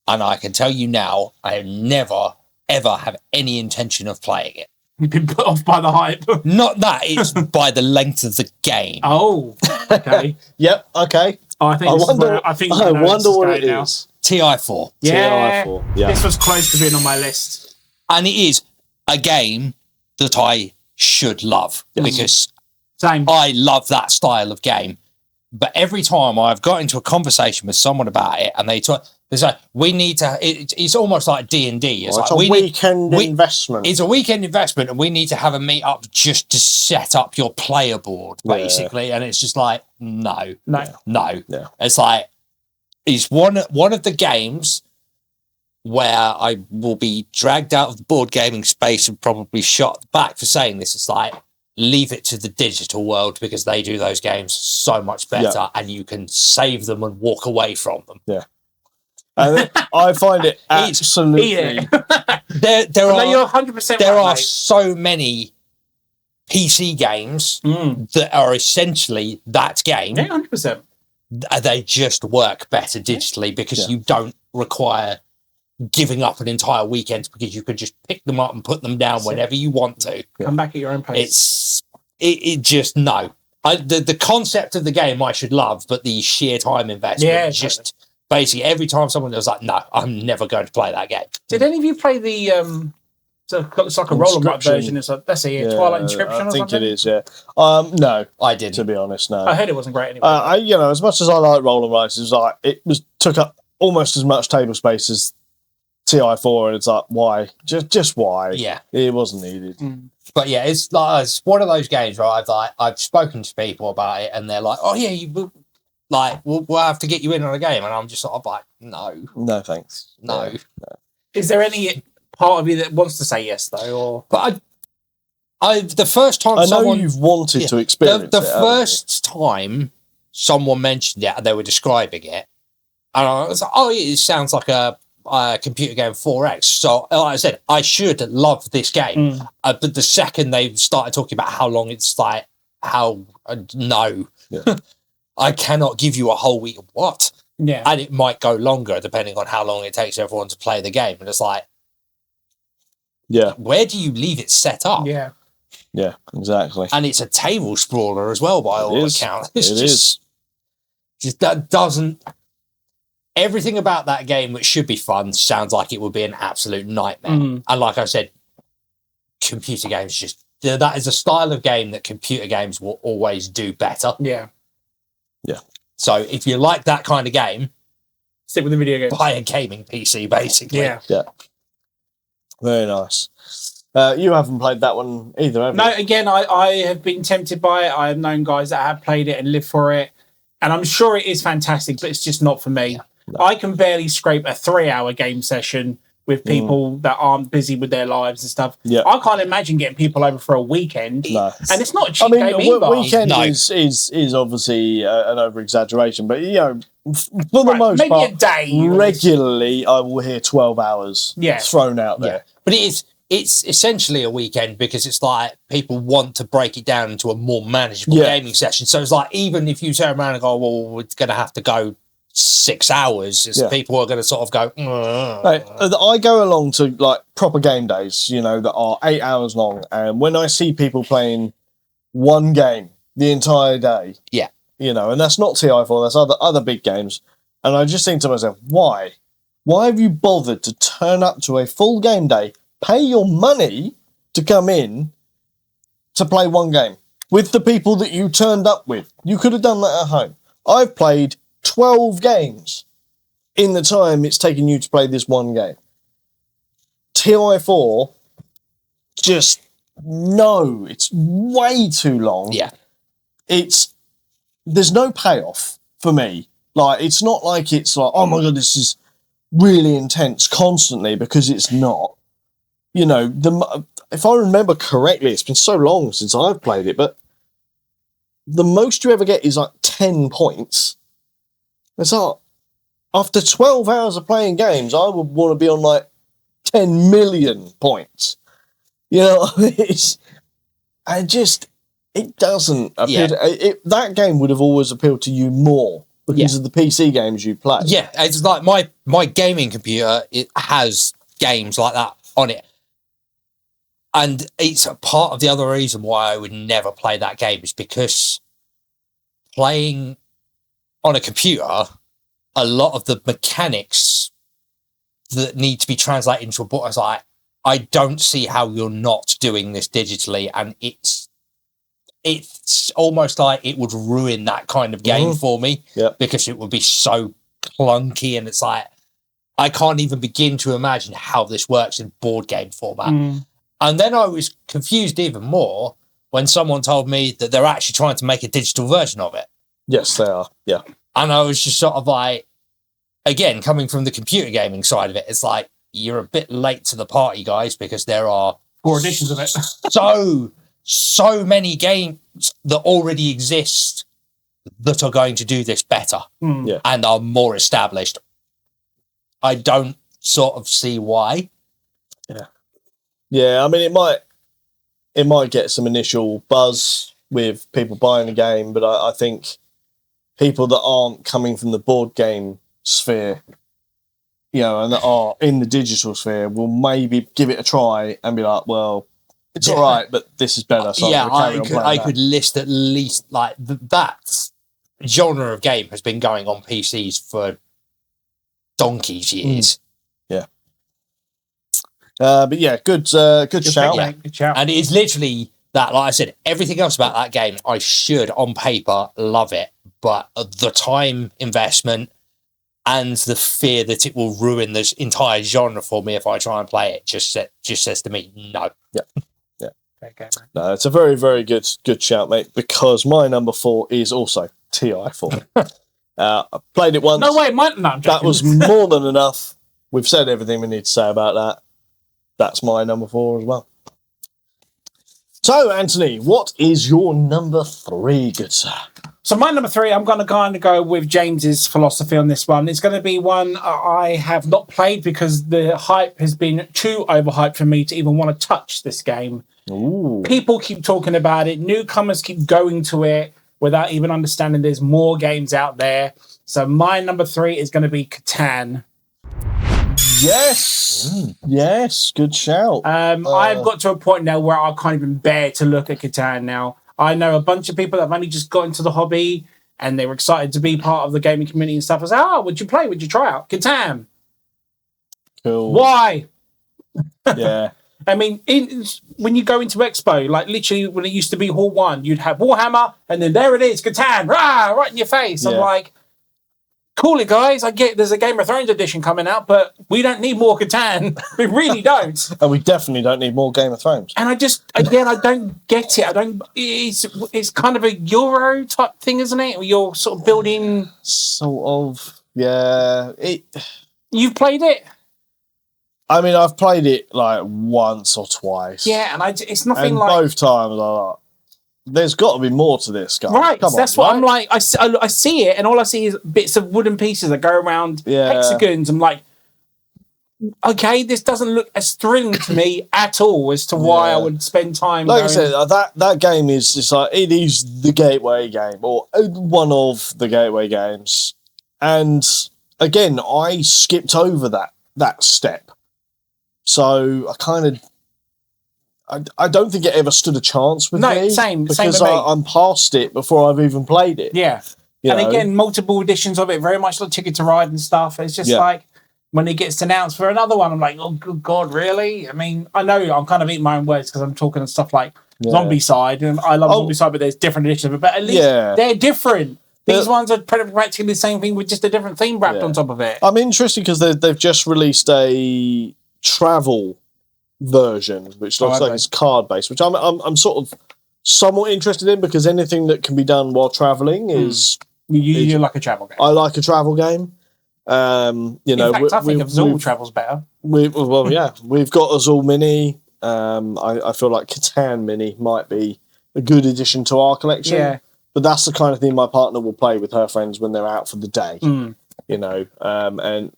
and I can tell you now, I have never, ever have any intention of playing it. You've been put off by the hype. Not that, it's by the length of the game. Oh, okay. Yep, okay. I wonder what it is. TI4. Yeah, TI4. Yeah. This was close to being on my list. And it is a game that I should love because I love that style of game. But every time I've got into a conversation with someone about it and they say, we need to, it's almost like D&D. It's like a weekend investment. It's a weekend investment and we need to have a meet up just to set up your player board, basically. Yeah. And it's just like, no. It's like, it's one of the games where I will be dragged out of the board gaming space and probably shot back for saying this. It's like, leave it to the digital world because they do those games so much better and you can save them and walk away from them. Yeah. I find it absolutely. There are, you're 100% there right, are mate. so many PC games that are essentially that game. Yeah, 100%. They just work better digitally because you don't require giving up an entire weekend because you can just pick them up and put them down whenever you want to. Come back at your own pace. It just no. The concept of the game I should love, but the sheer time investment just basically every time someone was like, no, I'm never going to play that game. Did any of you play the it's like a roller version? It's like Twilight Inscription. I think it is. Yeah. No, I didn't. To be honest, no. I heard it wasn't great anyway. As much as I like roller rights, it took up almost as much table space as TI4, and it's like, why? Just why? Yeah, it wasn't needed. But yeah, it's one of those games where I've spoken to people about it, and they're like, "Oh yeah, we'll have to get you in on a game," and I'm just sort of like, "No, thanks, no." Is there any part of you that wants to say yes though, or? But the first time I know you've wanted to experience the first time someone mentioned it and they were describing it, and I was like, "Oh, it sounds like a computer game 4X." So, like I said, I should love this game. But the second they started talking about how long it's like, I cannot give you a whole week. What? Yeah. And it might go longer depending on how long it takes everyone to play the game. And it's like, Yeah. Where do you leave it set up? Yeah. Yeah, exactly. And it's a table sprawler as well, by all accounts. It's just that doesn't. Everything about that game, which should be fun, sounds like it would be an absolute nightmare. And like I said, computer games that is a style of game that computer games will always do better. Yeah. Yeah. So if you like that kind of game, stick with the video games. Buy a gaming PC, basically. Yeah. Yeah. Very nice. You haven't played that one either, have you? No, again, I have been tempted by it. I have known guys that have played it and lived for it. And I'm sure it is fantastic, but it's just not for me. No. I can barely scrape a 3-hour game session with people that aren't busy with their lives and stuff. Yeah. I can't imagine getting people over for a weekend. No. And it's not a cheap game either. Weekend is obviously an over-exaggeration, but, you know, for the most maybe part, a day. regularly I will hear 12 hours thrown out there. Yeah. But it's essentially a weekend because it's like people want to break it down into a more manageable gaming session. So it's like, even if you turn around and go, well, it's going to have to go 6 hours, people are going to sort of go, I go along to like proper game days, you know, that are 8 hours long. And when I see people playing one game the entire day, you know, and that's not TI4, that's other big games. And I just think to myself, why? Why have you bothered to turn up to a full game day, pay your money to come in to play one game with the people that you turned up with? You could have done that at home. I've played 12 games in the time it's taken you to play this one game. TI4, just no, it's way too long. Yeah. There's no payoff for me. Like, it's not like it's like, oh my God, this is really intense constantly, because it's not. You know, if I remember correctly, it's been so long since I've played it, but the most you ever get is like 10 points. It's like, after 12 hours of playing games, I would want to be on like 10 million points. You know, it doesn't appeal to, that game would have always appealed to you more because of the PC games you play. Yeah, it's like my gaming computer, it has games like that on it. And it's a part of the other reason why I would never play that game is because playing on a computer, a lot of the mechanics that need to be translated into a book, I was like, I don't see how you're not doing this digitally. And it's almost like it would ruin that kind of game for me because it would be so clunky. And it's like, I can't even begin to imagine how this works in board game format. And then I was confused even more when someone told me that they're actually trying to make a digital version of it. Yes, they are. Yeah. And I was just sort of like, again, coming from the computer gaming side of it, it's like, you're a bit late to the party, guys, because there are 4 editions of it. so many games that already exist that are going to do this better and are more established. I don't sort of see why. Yeah. Yeah, I mean, it might get some initial buzz with people buying the game, but I think people that aren't coming from the board game sphere, you know, and that are in the digital sphere will maybe give it a try and be like, well, it's all right, but this is better. So I could list at least like that genre of game has been going on PCs for donkey's years. Yeah. But yeah, good shout. Yeah, good shout. And it is literally that, like I said, everything else about that game, I should, on paper, love it. But the time investment and the fear that it will ruin this entire genre for me if I try and play it just says to me, no. Yeah. Yeah. Okay, no, it's a very, very good shout, mate, because my number 4 is also TI4. I played it once. No, wait, that was more than enough. We've said everything we need to say about that. That's my number 4 as well. So, Anthony, what is your number 3, good sir? So my number 3, I'm going to kind of go with James's philosophy on this one. It's going to be one I have not played because the hype has been too overhyped for me to even want to touch this game. Ooh. People keep talking about it. Newcomers keep going to it without even understanding there's more games out there. So my number 3 is going to be Catan. Yes. Yes. Good shout. I've got to a point now where I can't even bear to look at Catan now. I know a bunch of people that have only just got into the hobby and they were excited to be part of the gaming community and stuff. I say, oh, would you play? Would you try out Catan? Cool. Why? Yeah. I mean, when you go into Expo, like literally when it used to be Hall 1, you'd have Warhammer and then there it is, Catan, rah, right in your face. I'm like, cool it, guys. I get there's a Game of Thrones edition coming out, but we don't need more Catan. We really don't. And we definitely don't need more Game of Thrones. And I don't get it. It's kind of a Euro type thing, isn't it? You're sort of building. Sort of. Yeah. You've played it? I mean, I've played it like once or twice. Yeah, and it's nothing and like. both times, I'm like, there's got to be more to this, guys. Right, Come that's on, what I'm like. I see it, and all I see is bits of wooden pieces that go around hexagons. I'm like, okay, this doesn't look as thrilling to me at all as to why I would spend time. Like I said, that game is just like it is the gateway game or one of the gateway games, and again, I skipped over that step. So I kind of, I don't think it ever stood a chance with me. Same because with me. I'm past it before I've even played it. Yeah, and again, multiple editions of it, very much like Ticket to Ride and stuff. It's just like when it gets announced for another one, I'm like, oh good God, really? I mean, I know I'm kind of eating my own words because I'm talking stuff like Zombie Side, and I love Zombie Side, but there's different editions of it. But at least they're different. These ones are practically the same thing with just a different theme wrapped on top of it. I'm interested because they've just released a travel version, which looks like it's card based, which I'm sort of somewhat interested in because anything that can be done while traveling is you like a travel game. I like a travel game. You know, in fact, I think Azul Travel's better. We've got Azul Mini. I feel like Catan Mini might be a good addition to our collection. Yeah. But that's the kind of thing my partner will play with her friends when they're out for the day. You know, and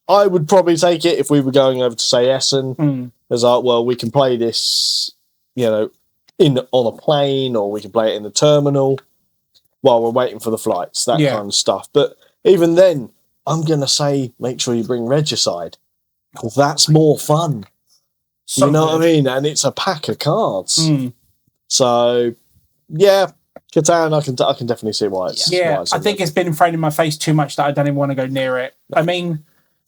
I would probably take it if we were going over to say Essen. As like, well, we can play this, you know, on a plane, or we can play it in the terminal while we're waiting for the flights, that kind of stuff. But even then, I'm gonna say make sure you bring Regicide, because that's more fun. You know what I mean? And it's a pack of cards. So yeah, Catan, I can definitely see why it's I think it's been thrown in my face too much that I don't even want to go near it. I mean,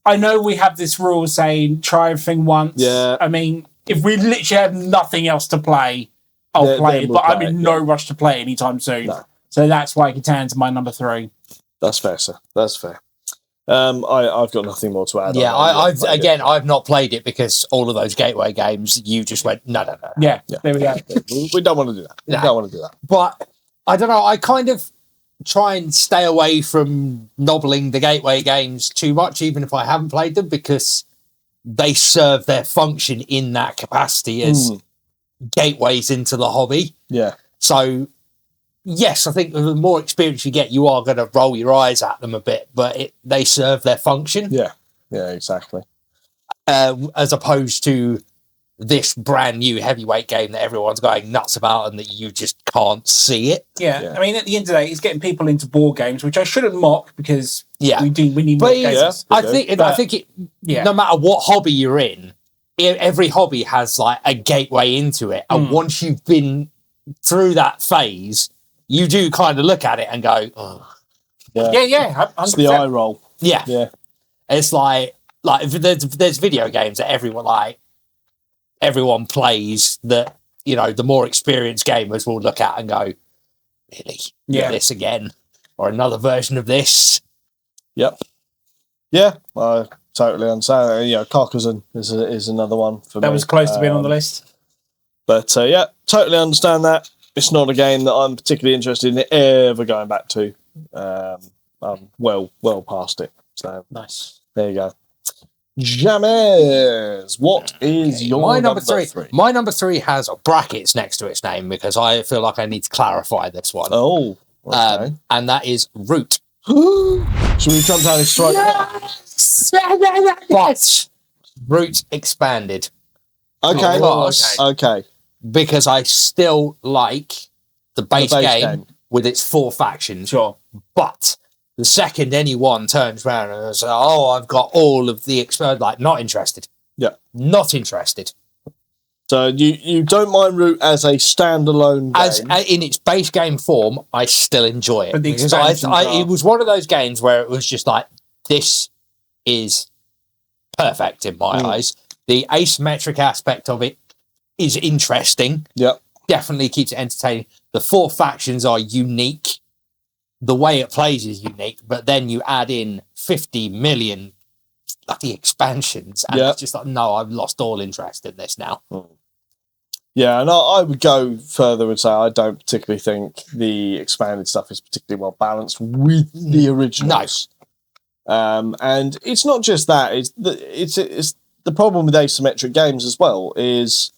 I know we have this rule saying try everything once. Yeah. I mean, if we literally have nothing else to play, I'll play it. But I'm in no rush to play anytime soon. No. So that's why Catan's my number 3. That's fair, sir. That's fair. I've got nothing more to add. Yeah, I've not played it because all of those gateway games, you just went no. Yeah, there we go. We don't want to do that. We don't want to do that. But I don't know. I kind of try and stay away from nobbling the gateway games too much, even if I haven't played them, because they serve their function in that capacity as gateways into the hobby. Yeah. So, yes, I think the more experience you get, you are going to roll your eyes at them a bit, but they serve their function. Yeah. Yeah, exactly. As opposed to this brand new heavyweight game that everyone's going nuts about and that you just can't see it. Yeah. I mean, at the end of the day, it's getting people into board games, which I shouldn't mock because we need more games. I think no matter what hobby you're in, every hobby has like a gateway into it. And once you've been through that phase, you do kind of look at it and go, oh. Yeah. It's the eye roll. Yeah. Yeah. It's like there's video games that everyone plays that, you know, the more experienced gamers will look at and go, really? Yeah. This again? Or another version of this? Yep. Yeah, I totally understand. You know, Carcassonne is another one for me. That was close to being on the list. But yeah, totally understand that. It's not a game that I'm particularly interested in ever going back to. I'm well past it. So nice. There you go. James, what is your number 3? My number 3 has brackets next to its name because I feel like I need to clarify this one. Oh, okay. And that is Root. Should we jump down his throat? Yes! But Root expanded. Okay. Okay. Because I still like the base game with its 4 factions. Sure. But The second anyone turns around and says, "Oh, I've got all of the like not interested." Yeah, not interested. So you don't mind Root as a standalone game? As in its base game form, I still enjoy it But the because expansions it was one of those games where it was just like, this is perfect in my eyes. The asymmetric aspect of it is interesting. Yep. Definitely keeps it entertaining. The 4 factions are unique. The way it plays is unique, but then you add in 50 million bloody expansions, and it's just like, no, I've lost all interest in this now. Yeah, and I would go further and say I don't particularly think the expanded stuff is particularly well balanced with the originals. No. And it's not just that; it's the problem with asymmetric games as well is,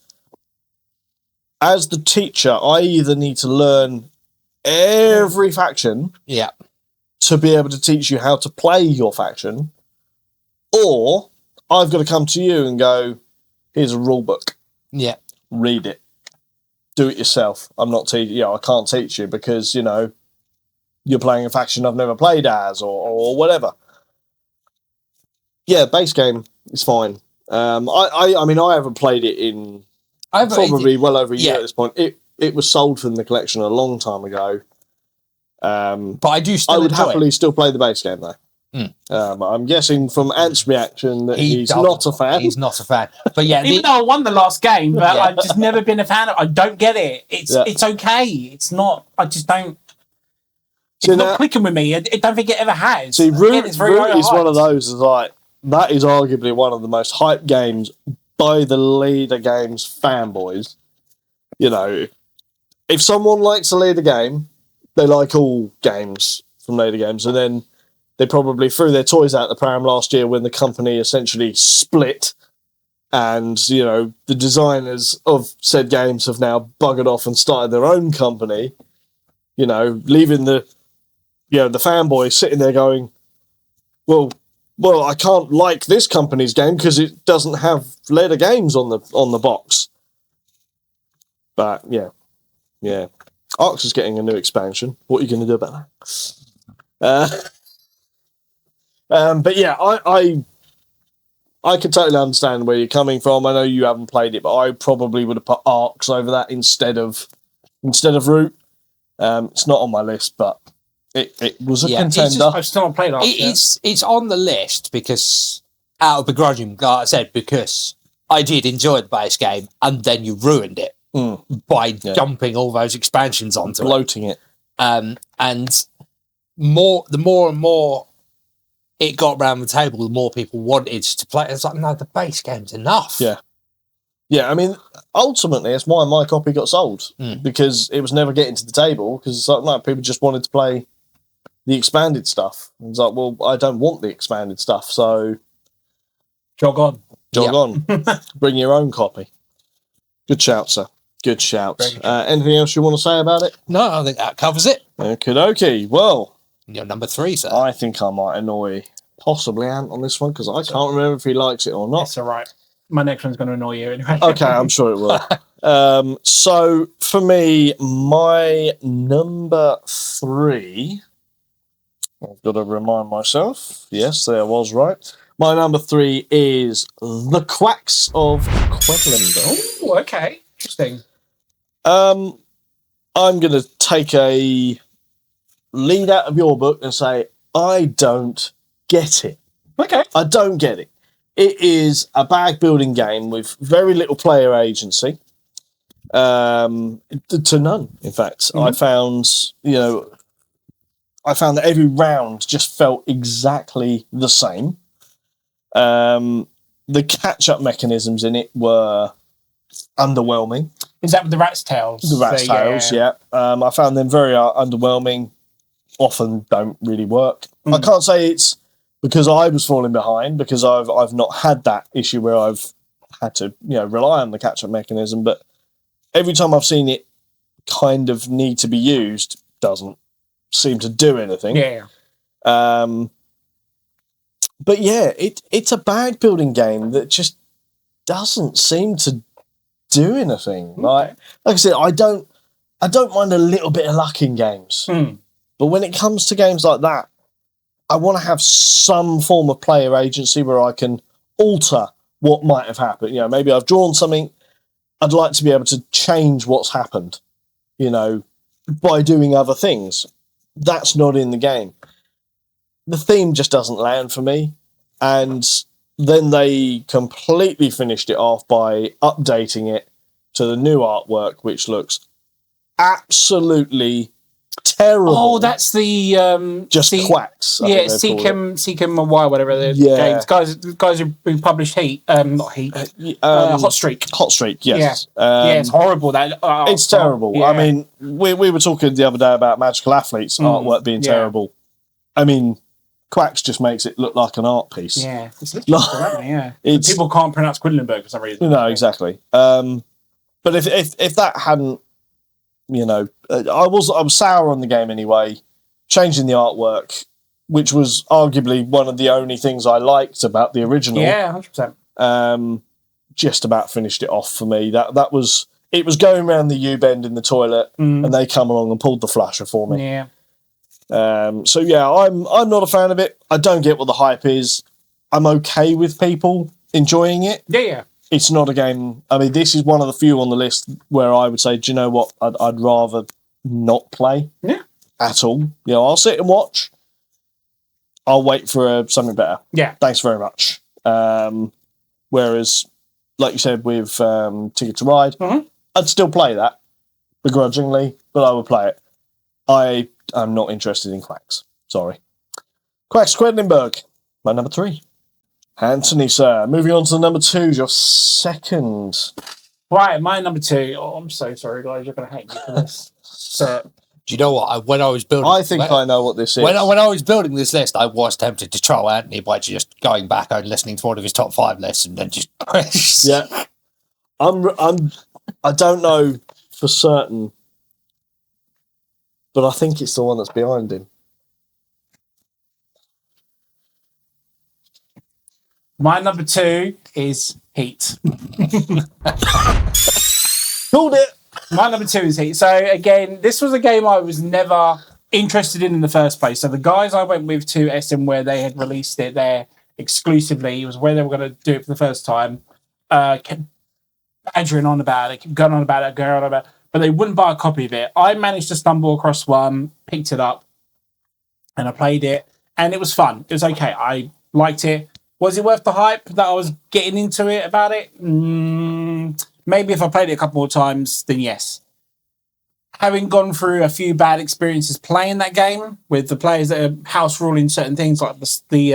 as the teacher, I either need to learn every faction, to be able to teach you how to play your faction, or I've got to come to you and go, here's a rule book. Yeah. Read it. Do it yourself. I'm not teaching. I can't teach you because, you're playing a faction I've never played as or whatever. Yeah, base game is fine. I mean, I haven't played it in probably well over a year at this point. It was sold from the collection a long time ago. But I do still I would happily still play the base game, though. I'm guessing from Ant's reaction that he's not a fan. He's not a fan. But yeah, even though I won the last game, but I've just never been a fan of. I don't get it. It's okay. It's not. I just don't. It's not clicking with me. I don't think it ever has. See, Root is one of those. Like, that is arguably one of the most hyped games by the Leader Games fanboys. If someone likes a Leader game, they like all games from Leader Games, and then they probably threw their toys out the pram last year when the company essentially split, and the designers of said games have now buggered off and started their own company. Leaving the fanboy sitting there going, well, I can't like this company's game because it doesn't have Leader Games on the box. But yeah, Arx is getting a new expansion. What are you going to do about that? But yeah, I can totally understand where you're coming from. I know you haven't played it, but I probably would have put Arx over that instead of Root. It's not on my list, but it was a contender. I've still not played Arx. It's on the list because, out of begrudging, like I said, because I did enjoy the base game, and then you ruined it by dumping all those expansions onto bloating it. And the more and more it got around the table, the more people wanted to play. It's like, no, the base game's enough. Yeah. I mean, ultimately, that's why my copy got sold, because it was never getting to the table. Because it's like, no, people just wanted to play the expanded stuff. It's like, well, I don't want the expanded stuff, so jog on. Bring your own copy. Good shout, sir. Good shout. Anything else you want to say about it? No, I think that covers it. Okie. Well, you're number 3, sir. I think I might annoy possibly Ant on this one because I can't remember if he likes it or not. That's all right. My next one's going to annoy you anyway. Okay, I'm sure it will. So for me, my number 3, I've got to remind myself. Yes, there was right. My number 3 is The Quacks of Quedlinburg. Oh, okay. Interesting. I'm going to take a lead out of your book and say, I don't get it. Okay. I don't get it. It is a bag building game with very little player agency. To none, in fact. I found that every round just felt exactly the same. The catch-up mechanisms in it were underwhelming. Is that with the rat's tails? The rat's tails, yeah. I found them very underwhelming. Often don't really work. I can't say it's because I was falling behind, because I've not had that issue where I've had to rely on the catch-up mechanism, but every time I've seen it kind of need to be used, doesn't seem to do anything. Yeah. But yeah, it's a bag building game that just doesn't seem to do anything. Like I said, I don't mind a little bit of luck in games. But when it comes to games like that, I want to have some form of player agency where I can alter what might have happened. You know, maybe I've drawn something. I'd like to be able to change what's happened, you know, by doing other things. That's not in the game. The theme just doesn't land for me. And then they completely finished it off by updating it to the new artwork, which looks absolutely terrible. Oh, that's the just quacks. Yeah, Seek 'em a while, whatever the games. Guys who published Heat, not Heat, Hot Streak. Hot Streak, yes. Yeah, it's horrible. That it's terrible. Yeah. I mean, we were talking the other day about Magical Athletes artwork being terrible. I mean, Quacks just makes it look like an art piece. Yeah, it's literally yeah. People can't pronounce Quedlinburg for some reason. No, exactly. But if that hadn't, you know, I was sour on the game anyway. Changing the artwork, which was arguably one of the only things I liked about the original. Yeah, 100%. Just about finished it off for me. That was it. Was going around the U-bend in the toilet, and they come along and pulled the flasher for me. Yeah. So yeah, I'm not a fan of it. I don't get what the hype is. I'm okay with people enjoying it. Yeah. It's not a game. I mean, this is one of the few on the list where I would say, do you know what? I'd rather not play. Yeah. At all. You know, I'll sit and watch. I'll wait for something better. Yeah. Thanks very much. Whereas, like you said with Ticket to Ride, I'd still play that begrudgingly, but I would play it. I'm not interested in Quacks. Sorry. Quacks Quedlinburg, my number 3. Anthony, sir. Moving on to the number 2, your second. Right, my number 2. Oh, I'm so sorry, guys. You're going to hate me for this. So, do you know what? When I was building, I know what this is. When I was building this list, I was tempted to troll Anthony by just going back and listening to one of his top 5 lists and then just. Yeah. I don't know for certain, but I think it's the one that's behind him. My number 2 is Heat. Called it. My number 2 is Heat. So again, this was a game I was never interested in the first place. So the guys I went with to SM where they had released it there exclusively, it was where they were going to do it for the first time, kept badgering on about it, kept going on about it, but they wouldn't buy a copy of it. I managed to stumble across one, picked it up, and I played it, and it was fun. It was okay. I liked it. Was it worth the hype that I was getting into it about it? Maybe if I played it a couple more times, then yes. Having gone through a few bad experiences playing that game with the players that are house ruling certain things like the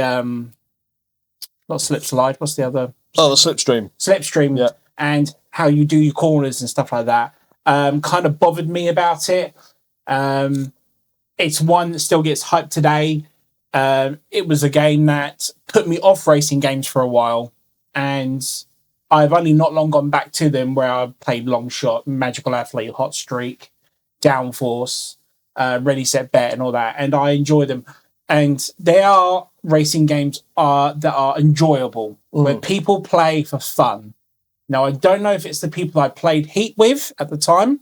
not slip slide, what's the other? Oh, the slipstream. Slipstream, yeah. And how you do your corners and stuff like that. Kind of bothered me about it. It's one that still gets hyped today. It was a game that put me off racing games for a while, and I've only not long gone back to them where I've played Long Shot, Magical Athlete, Hot Streak, Downforce, Ready, Set, Bet, and all that, and I enjoy them. And they are racing games that are enjoyable, where people play for fun. Now, I don't know if it's the people I played Heat with at the time,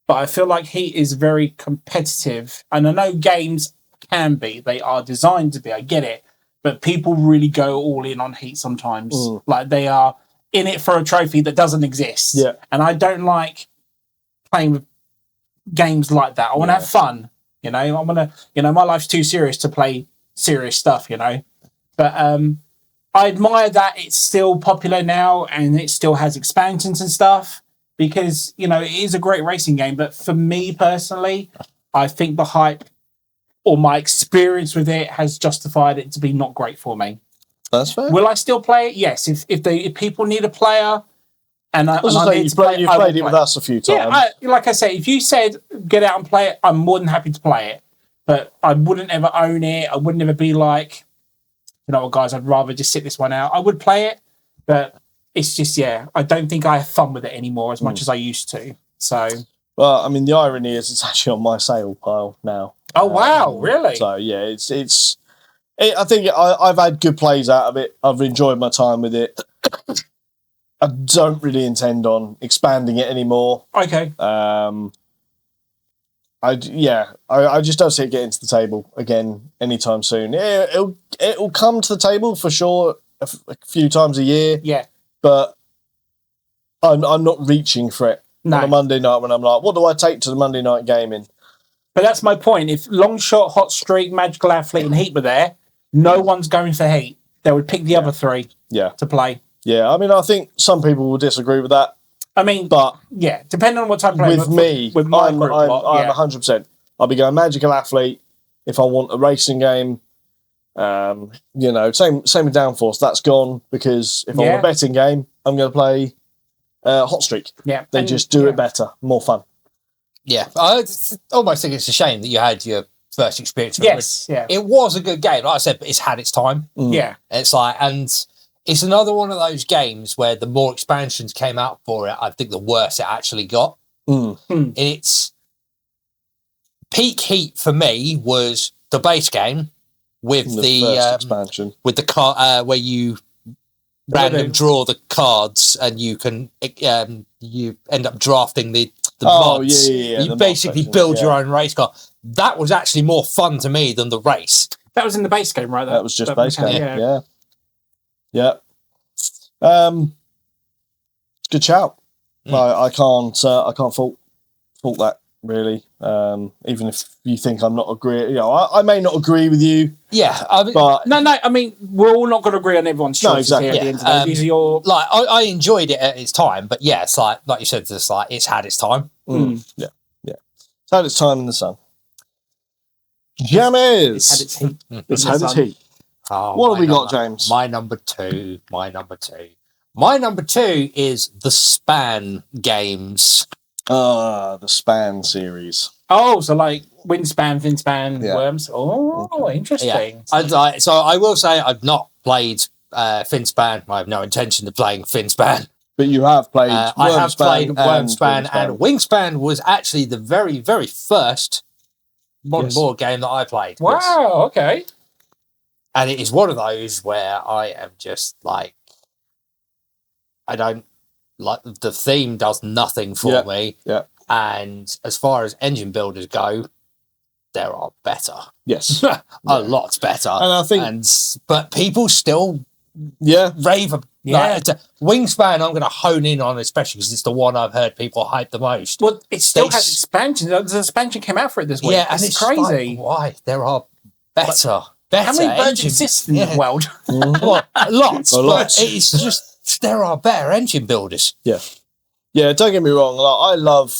but I feel like Heat is very competitive, and I know games can be. They are designed to be. I get it. But people really go all in on Heat sometimes. Like they are in it for a trophy that doesn't exist. Yeah. And I don't like playing with games like that. I want to have fun. You know, I want to, my life's too serious to play serious stuff, But I admire that it's still popular now and it still has expansions and stuff because, it is a great racing game. But for me personally, I think the hype or my experience with it has justified it to be not great for me. That's fair. Will I still play it? Yes. If people need a player, you've played it with us a few times. Yeah, like I say, if you said get out and play it, I'm more than happy to play it. But I wouldn't ever own it. I wouldn't ever be like, you know what, guys, I'd rather just sit this one out. I would play it, but it's just I don't think I have fun with it anymore as much as I used to. So. Well, I mean, the irony is it's actually on my sale pile now. Oh wow! Really? So yeah, I think I've had good plays out of it. I've enjoyed my time with it. I don't really intend on expanding it anymore. Okay. I I just don't see it getting to the table again anytime soon. It'll come to the table for sure a few times a year. Yeah. But I'm not reaching for it No. on a Monday night when I'm like, what do I take to the Monday night gaming? But that's my point. If Longshot, Hot Streak, Magical Athlete, and Heat were there, no one's going for Heat. They would pick the other three to play. Yeah, I mean, I think some people will disagree with that. I mean, but depending on what type of player. With my group, I'm 100%. I'll be going Magical Athlete if I want a racing game. Same with Downforce. That's gone because if I want a betting game, I'm going to play Hot Streak. Yeah, they just do it better, more fun. Yeah, I almost think it's a shame that you had your first experience. Yes, it was a good game. Like I said, but it's had its time. Yeah, it's like, and it's another one of those games where the more expansions came out for it, I think the worse it actually got. Its peak Heat for me was the base game with the first expansion with the car where you random draw the cards and you can you end up drafting the mods. You basically build your own race car. That was actually more fun to me than the race. That was in the base game, right? That was just base game. Yeah. Good shout. I can't fault that really. Even if you think I'm not agree, I may not agree with you. Yeah, but no. I mean, we're all not going to agree on everyone's choices here at the end of the day. These are your I enjoyed it at its time, but it's like you said, it's had its time. Yeah. It's had its time in the sun. Jammers. It's had its heat. It's had its heat. What have we got, James? My number two is the Span games. The Span series. Oh, so like Wingspan, Finspan, Worms. Oh, interesting. Yeah. So I will say I've not played Finspan. I have no intention of playing Finspan. But you have played I have played Wormspan, and Wingspan was actually the very, very first modern board game that I played. Wow, okay. And it is one of those where I am just like, I don't like the theme does nothing for me. Yeah. And as far as engine builders go, there are better. Yes. A lot better. And I think but people still rave about Wingspan. I'm going to hone in on, especially because it's the one I've heard people hype the most. Well, it still has expansion. The expansion came out for it this week. Yeah, and it's crazy. Like, why? There are better. How many birds exist in the world? Lots. But it's just, there are better engine builders. Yeah. Yeah, don't get me wrong. I love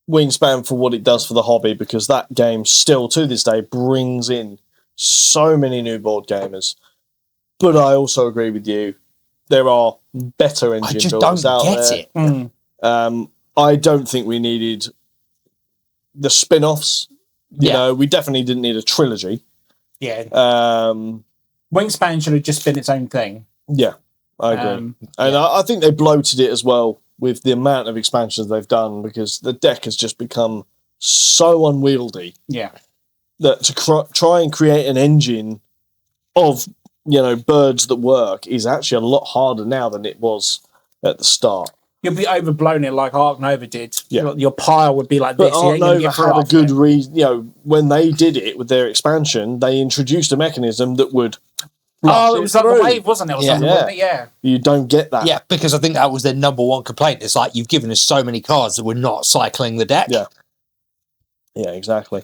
Wingspan for what it does for the hobby, because that game still, to this day, brings in so many new board gamers. But I also agree with you. There are better engine builders out there. I just don't get it. I don't think we needed the spin-offs. You know, we definitely didn't need a trilogy. Yeah. Wingspan should have just been its own thing. Yeah, I agree. I think they bloated it as well with the amount of expansions they've done, because the deck has just become so unwieldy. Yeah. That to try and create an engine of, birds that work is actually a lot harder now than it was at the start. You'll be overblown it like Ark Nova did. Yeah. Your pile would be like this. But Ark Nova had a good reason. When they did it with their expansion, they introduced a mechanism that would. It was like a wave, wasn't it? Yeah. You don't get that. Yeah, because I think that was their number one complaint. It's like, you've given us so many cards that we're not cycling the deck. Yeah. Yeah, exactly.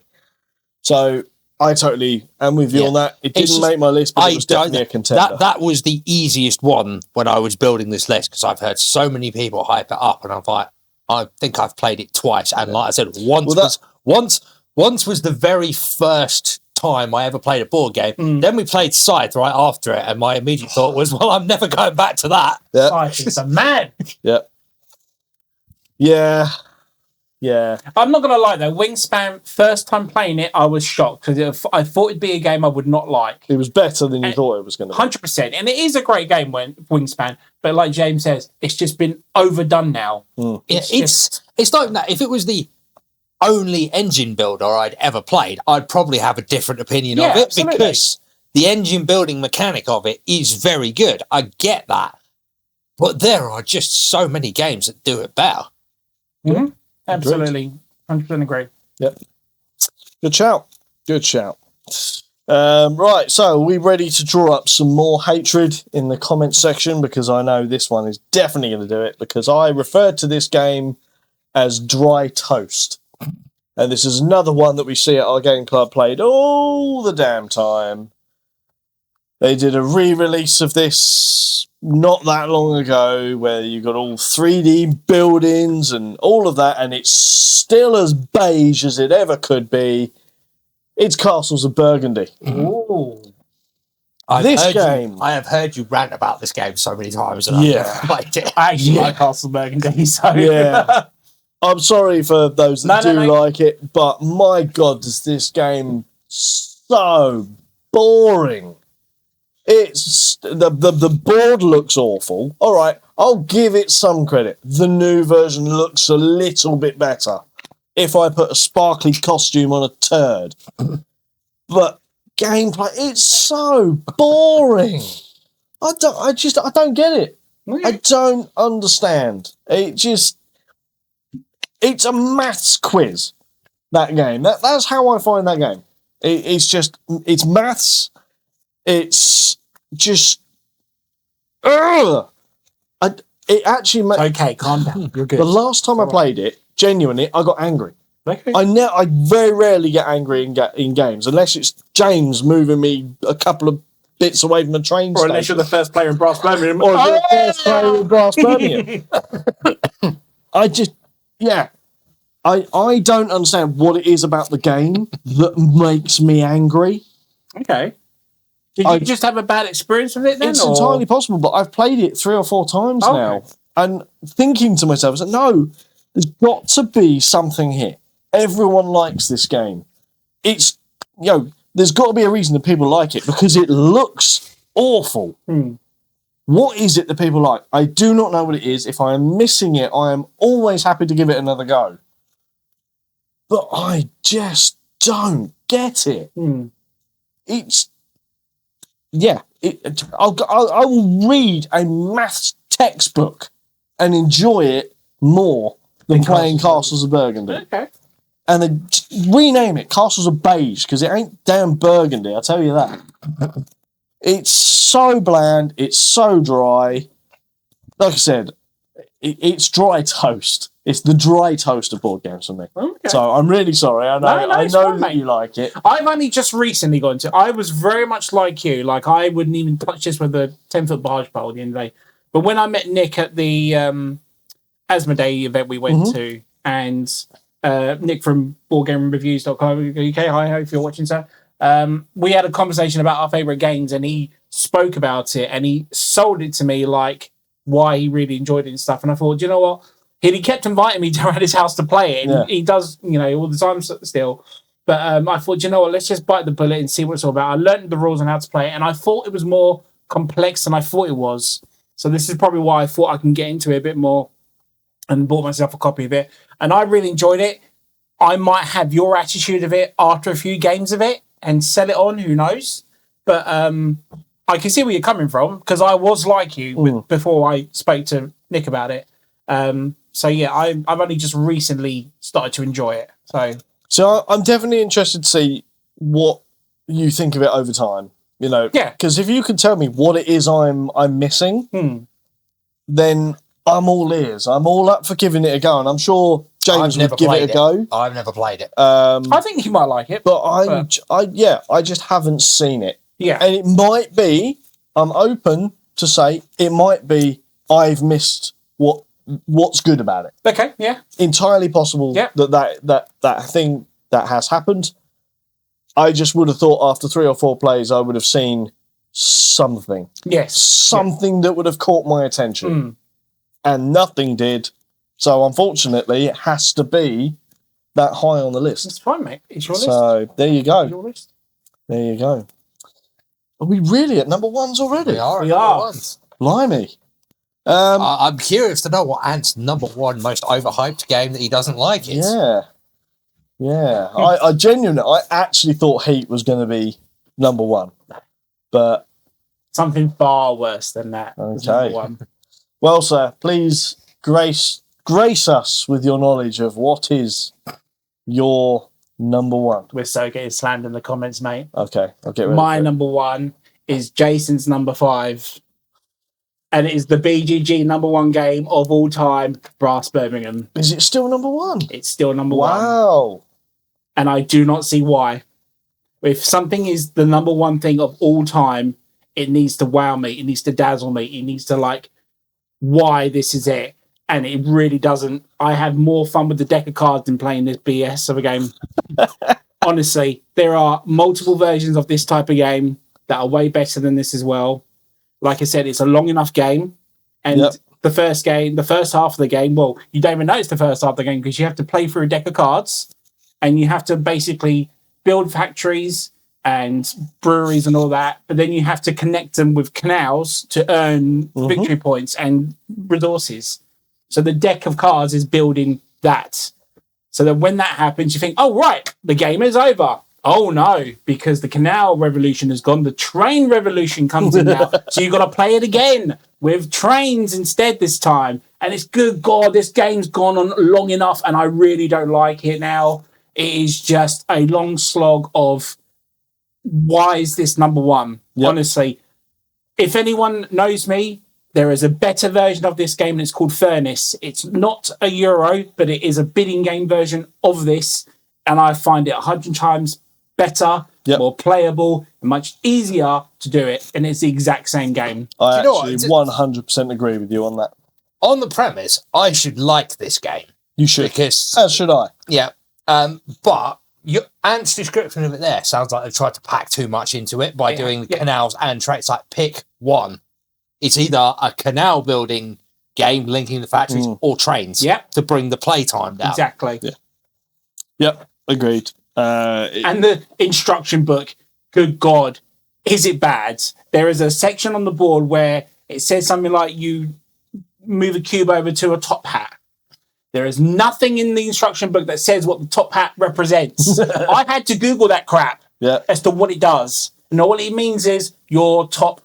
So I totally am with you on that. It didn't make my list, but it was definitely a contender. That was the easiest one when I was building this list, because I've heard so many people hype it up, and I'm like, I think I've played it twice. And like I said, once was the very first time I ever played a board game. Then we played Scythe right after it, and my immediate thought was, well, I'm never going back to that. Yeah. Scythe is a man. Yeah. Yeah. Yeah. I'm not going to lie, though. Wingspan, first time playing it, I was shocked, because I thought it'd be a game I would not like. It was better than you thought it was going to be. 100%. And it is a great game, Wingspan. But like James says, it's just been overdone now. It's not that. If it was the only engine builder I'd ever played, I'd probably have a different opinion of it, because the engine building mechanic of it is very good. I get that. But there are just so many games that do it better. Mm-hmm. Absolutely. 100% agree. Yep. Good shout. Good shout. Right, so are we ready to draw up some more hatred in the comments section? Because I know this one is definitely going to do it, because I referred to this game as dry toast. And this is another one that we see at our game club played all the damn time. They did a re-release of this not that long ago, where you got all 3D buildings and all of that, and it's still as beige as it ever could be. It's Castles of Burgundy. Ooh. I have heard you rant about this game so many times, and I've never played it. I actually like Castle Burgundy, so yeah. I'm sorry for those that do like it, but my God, does this game so boring. It's the board looks awful. All right, I'll give it some credit. The new version looks a little bit better if I put a sparkly costume on a turd. But gameplay, it's so boring. I don't get it. I don't understand. It's a maths quiz, that game. That's how I find that game. It's maths. It's just, it actually okay, calm down. You're good. The last time I played it, genuinely, I got angry. Okay. I very rarely get angry in games, unless it's James moving me a couple of bits away from the train station. Or unless you're the first player in Brass Birmingham. Or the first player in Brass Birmingham. I don't understand what it is about the game that makes me angry. Okay. Did you just have a bad experience with it then? It's entirely possible, but I've played it 3 or 4 times now. And thinking to myself, I said, no, there's got to be something here. Everyone likes this game. It's, there's got to be a reason that people like it, because it looks awful. What is it that people like? I do not know what it is. If I am missing it, I am always happy to give it another go. But I just don't get it. It's... Yeah, I will read a maths textbook and enjoy it more than playing Castles of Burgundy. Okay. And then rename it Castles of Beige, because it ain't damn Burgundy, I'll tell you that. It's so bland, it's so dry. Like I said, it's dry toast. It's the dry toast of board games for me. Okay. So I'm really sorry. I know that you like it. I've only just recently got into it. I was very much like you. Like, I wouldn't even touch this with a 10-foot barge pole at the end of the day. But when I met Nick at the Asmodee event we went to, and Nick from BoardGameReviews.co.uk, hi, if you're watching, sir, we had a conversation about our favourite games, and he spoke about it, and he sold it to me, like, why he really enjoyed it and stuff. And I thought, you know what? He kept inviting me around his house to play it. And he does, all the time still. But I thought, you know what? Let's just bite the bullet and see what it's all about. I learned the rules on how to play it, and I thought it was more complex than I thought it was. So this is probably why I thought I can get into it a bit more, and bought myself a copy of it. And I really enjoyed it. I might have your attitude of it after a few games of it and sell it on. Who knows? But I can see where you're coming from, because I was like you before I spoke to Nick about it. So yeah, I've only just recently started to enjoy it. So I'm definitely interested to see what you think of it over time. Because if you can tell me what it is I'm missing, then I'm all ears. I'm all up for giving it a go, and I'm sure James would give it a go. I've never played it. I think you might like it, but I just haven't seen it. Yeah, and it might be. I'm open to say it might be I've missed what's good about it. Okay, yeah. Entirely possible that thing that has happened. I just would have thought after 3 or 4 plays I would have seen something. Yes. Something that would have caught my attention. And nothing did. So unfortunately it has to be that high on the list. It's fine, mate. It's your list. So there you go. It's your list. There you go. Are we really at number ones already? We are at number ones. Blimey. I'm curious to know what Ant's number 1 most overhyped game that he doesn't like is. Yeah. I actually thought Heat was going to be number 1. But something far worse than that. Okay. Number 1. Well, sir, please grace us with your knowledge of what is your Number one. We're so getting slammed in the comments, mate. Okay, I'll get ready. My for it. number one is Jason's number 5. And it is the BGG number 1 game of all time, Brass Birmingham. Is it still number one? It's still number 1. Wow. And I do not see why. If something is the number 1 thing of all time, it needs to wow me. It needs to dazzle me. It needs to why this is it. And it really doesn't. I have more fun with the deck of cards than playing this BS of a game. Honestly, there are multiple versions of this type of game that are way better than this as well. Like I said, it's a long enough game. And the first half of the game, well, you don't even know it's the first half of the game because you have to play through a deck of cards and you have to basically build factories and breweries and all that. But then you have to connect them with canals to earn victory points and resources. So the deck of cards is building that. So that when that happens, you think, oh, right, the game is over. Oh, no, because the canal revolution has gone. The train revolution comes in now. So you've got to play it again with trains instead this time. And it's good God, this game's gone on long enough and I really don't like it now. It is just a long slog of why is this number 1? Yep. Honestly, if anyone knows me, there is a better version of this game and it's called Furnace. It's not a Euro, but it is a bidding game version of this. And I find it 100 times better, more playable, and much easier to do it. And it's the exact same game. I actually 100% agree with you on that. On the premise, I should like this game. You should. Because, as should I. Yeah. But your Ant's description of it there sounds like they've tried to pack too much into it by doing canals and traits. Like, pick one. It's either a canal building game linking the factories or trains to bring the playtime down. Exactly. Yeah. Yep, agreed. And the instruction book, good God, is it bad? There is a section on the board where it says something like you move a cube over to a top hat. There is nothing in the instruction book that says what the top hat represents. I had to Google that crap as to what it does. And all it means is your top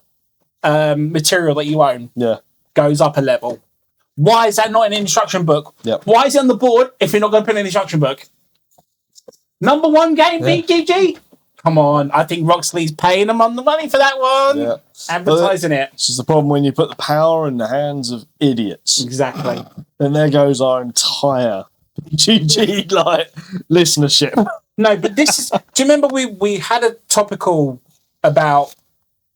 material that you own goes up a level. Why is that not in an instruction book? Yep. Why is it on the board if you're not going to put in an instruction book? Number 1 game, BGG? Come on. I think Roxley's paying them on the money for that one. Yeah. Advertising it. This is the problem when you put the power in the hands of idiots. Exactly. Then there goes our entire BGG listenership. No, but this is... Do you remember we had a topical about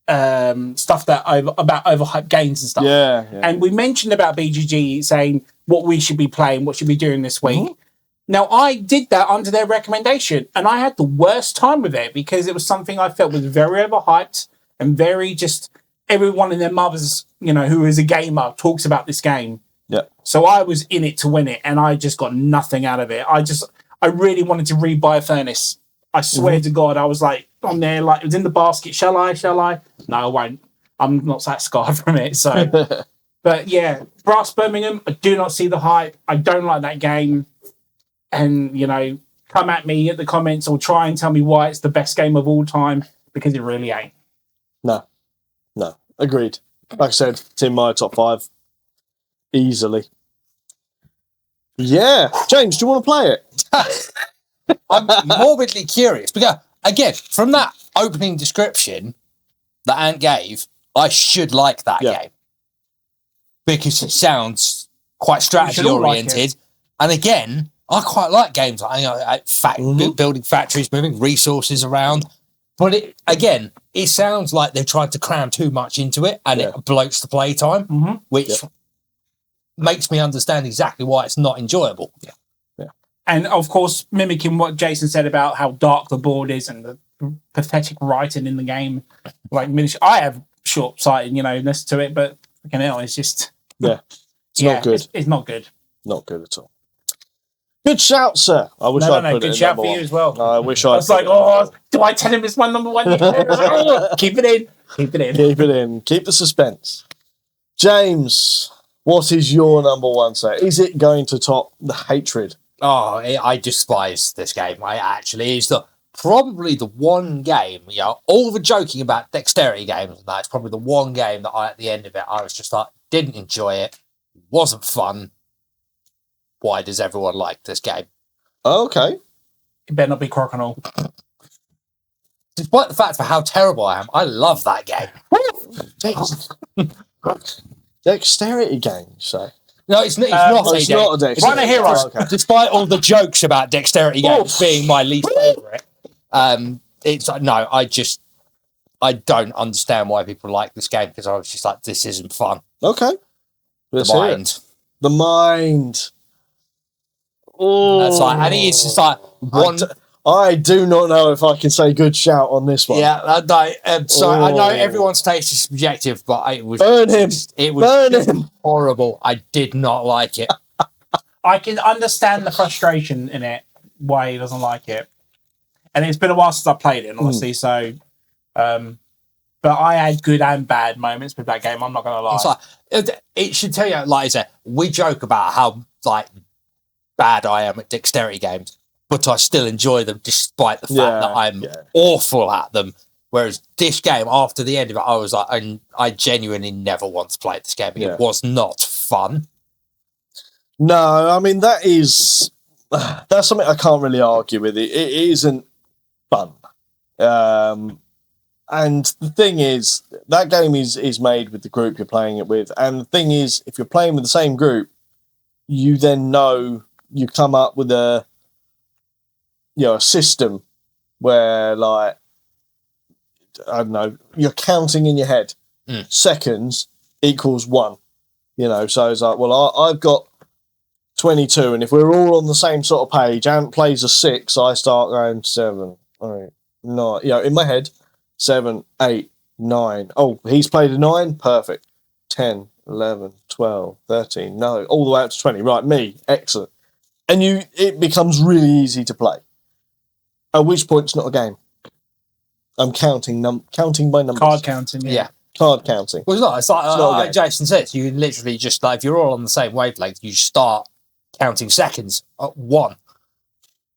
stuff that about overhyped games and stuff? Yeah. And we mentioned about BGG saying what we should be playing, what should we be doing this week. Mm-hmm. Now, I did that under their recommendation, and I had the worst time with it because it was something I felt was very overhyped and very just everyone and their mothers, who is a gamer, talks about this game. Yeah. So I was in it to win it, and I just got nothing out of it. I really wanted to rebuy Furnace. I swear to God, I was on there, it was in the basket. Shall I? No, I won't. I'm not that scarred from it. So, but yeah, Brass Birmingham, I do not see the hype. I don't like that game. And, come at me at the comments or try and tell me why it's the best game of all time, because it really ain't. No. Agreed. Like I said, it's in my top 5. Easily. Yeah. James, do you want to play it? I'm morbidly curious. Because, again, from that opening description that Ant gave, I should like that game. Because it sounds quite strategy-oriented. And again... I quite like games like building factories, moving resources around. But it sounds like they've tried to cram too much into it and it bloats the playtime, which makes me understand exactly why it's not enjoyable. Yeah. And of course, mimicking what Jason said about how dark the board is and the pathetic writing in the game. I have short-sightedness to it, but it's just... Yeah. It's not good. It's not good. Not good at all. Good shout, sir. I wish I'd put it in good shout for one. you as well. I wish I was like, do I tell him it's my number 1? Keep it in. Keep it in. Keep the suspense. James, what is your number 1, sir? Is it going to top the Hatred? Oh, I despise this game. It's probably the one game, all the joking about dexterity games and that, it's probably the one game that at the end of it, I was just didn't enjoy it, wasn't fun. Why does everyone like this game? Okay. It better not be Crokinole. Despite the fact of how terrible I am, I love that game. Dexterity game, so. No, it's not. It's not a dexterity. Run a hero. Oh, okay. Despite all the jokes about dexterity games being my least favourite, it's no. I don't understand why people like this game because I was just like, this isn't fun. Okay. Let's hear it. Mind. The mind. Oh, That's like, and it's just like one. I do not know if I can say good shout on this one. Yeah, so I know everyone's taste is subjective, but it was Burn him. It was Burn just him. horrible. I did not like it. I can understand the frustration in it, why he doesn't like it. And it's been a while since I played it, honestly, so... but I had good and bad moments with that game, I'm not going to lie. It's like, it should tell you, like I said, we joke about how like bad I am at dexterity games, but I still enjoy them despite the fact that I'm awful at them. Whereas this game, after the end of it, I was like, I genuinely never want to play this game. It was not fun. No, I mean, that's something I can't really argue with. It isn't fun. And the thing is, that game is made with the group you're playing it with. And the thing is, if you're playing with the same group, you then know you come up with a system where, like, I don't know, you're counting in your head. Seconds equals 1. So it's like, well, I've got 22, and if we're all on the same sort of page, Ant plays a 6, I start going 7, 8, 9. In my head, 7, 8, 9. Oh, he's played a 9? Perfect. 10, 11, 12, 13. No, all the way up to 20. Right, me. Excellent. And it becomes really easy to play. At which point, it's not a game. I'm counting by numbers. Card counting, Yeah. Card counting. Well, it's not. It's like, not a like game. Jason says, you literally just, like, if you're all on the same wavelength, you start counting seconds at 1.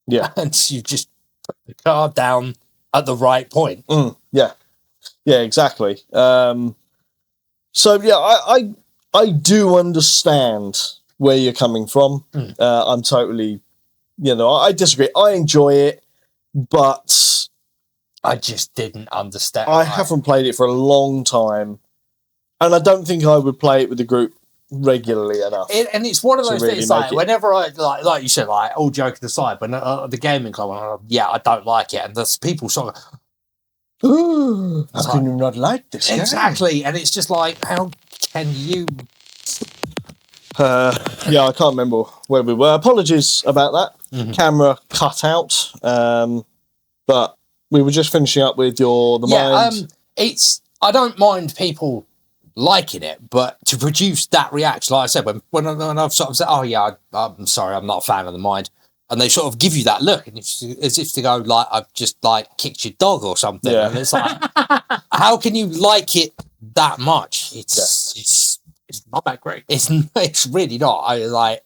Yeah. And you just put the card down at the right point. Yeah. Yeah, exactly. So, yeah, I do understand where you're coming from. I'm totally, I disagree. I enjoy it, but I just didn't understand. I haven't played it for a long time, and I don't think I would play it with the group regularly enough. And it's one of those really things, like, make it- whenever I, like you said, like, all joking aside, when the gaming club, I don't like it, and there's people sort of, how can you not like this game? exactly, and it's just like, how can you? I can't remember where we were. Apologies about that. Camera cut out. But we were just finishing up with the mind. I don't mind people liking it, but to produce that reaction, like I said, when I've sort of said, oh yeah, I'm sorry, I'm not a fan of the mind, and they sort of give you that look, and it's as if to go, like, I've just, like, kicked your dog or something, and it's like, how can you like it that much? It's not that great. It's really not. I like,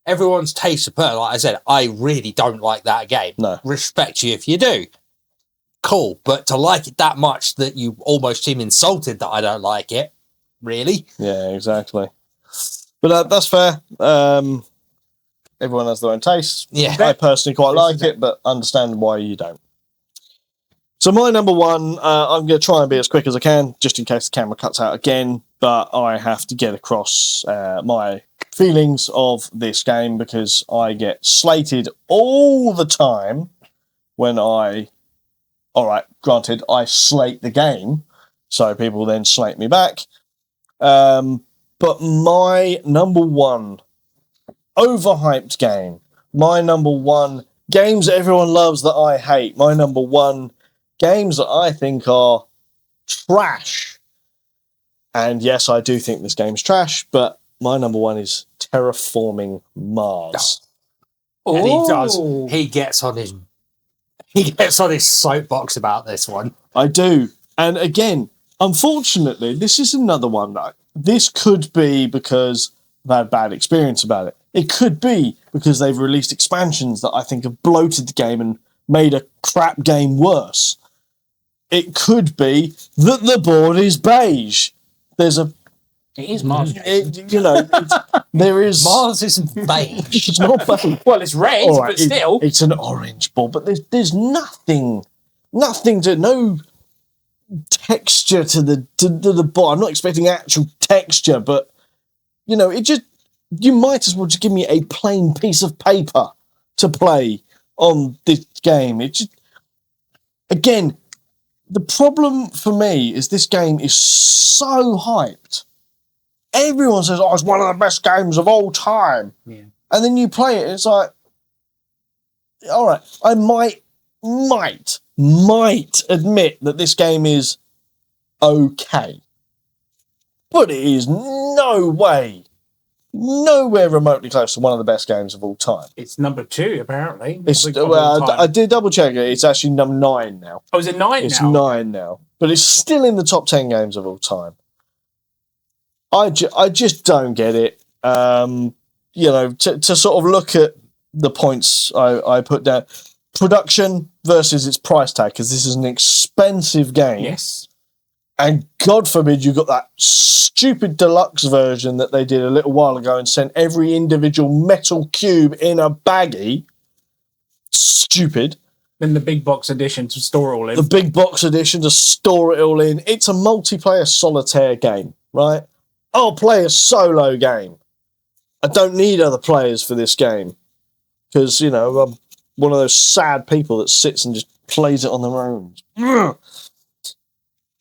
everyone's tastes are perfect. Like I said, I really don't like that game. No. Respect you if you do. Cool, but to like it that much that you almost seem insulted that I don't like it, really? Yeah, exactly. But that's fair. Everyone has their own tastes. Yeah. I personally quite like it, but understand why you don't. So my number one, I'm going to try and be as quick as I can, just in case the camera cuts out again, but I have to get across my feelings of this game because I get slated all the time when all right, granted, I slate the game, so people then slate me back. But my number one overhyped game, my number one games that everyone loves that I hate, my number one games that I think are trash. And yes, I do think this game's trash, but my number one is Terraforming Mars. And he does. He gets on his soapbox about this one. I do. And again, unfortunately, this is another one that this could be because I've had a bad experience about it. It could be because they've released expansions that I think have bloated the game and made a crap game worse. It could be that the board is beige. There's a It is Mars. There is Mars isn't beige. It's not beige. Well, it's red, All right, but still. it's an orange ball. But there's nothing to no texture to the ball. I'm not expecting actual texture, but it just you might as well just give me a plain piece of paper to play on this game. It just again. The problem for me is this game is so hyped. Everyone says, "Oh, it's one of the best games of all time." Yeah. And then you play it, and it's like, all right, I might admit that this game is okay, but it is nowhere remotely close to one of the best games of all time. It's number 2, apparently. I did double check it. It's actually number 9 now. Oh, is it 9 now? It's 9 now, but it's still in the top 10 games of all time. I just don't get it. To sort of look at the points I put down, production versus its price tag, because this is an expensive game. Yes. And God forbid you got that stupid deluxe version that they did a little while ago and sent every individual metal cube in a baggie. Stupid. Then the big box edition to store it all in. The big box edition to store it all in. It's a multiplayer solitaire game, right? I'll play a solo game. I don't need other players for this game. Because, I'm one of those sad people that sits and just plays it on their own.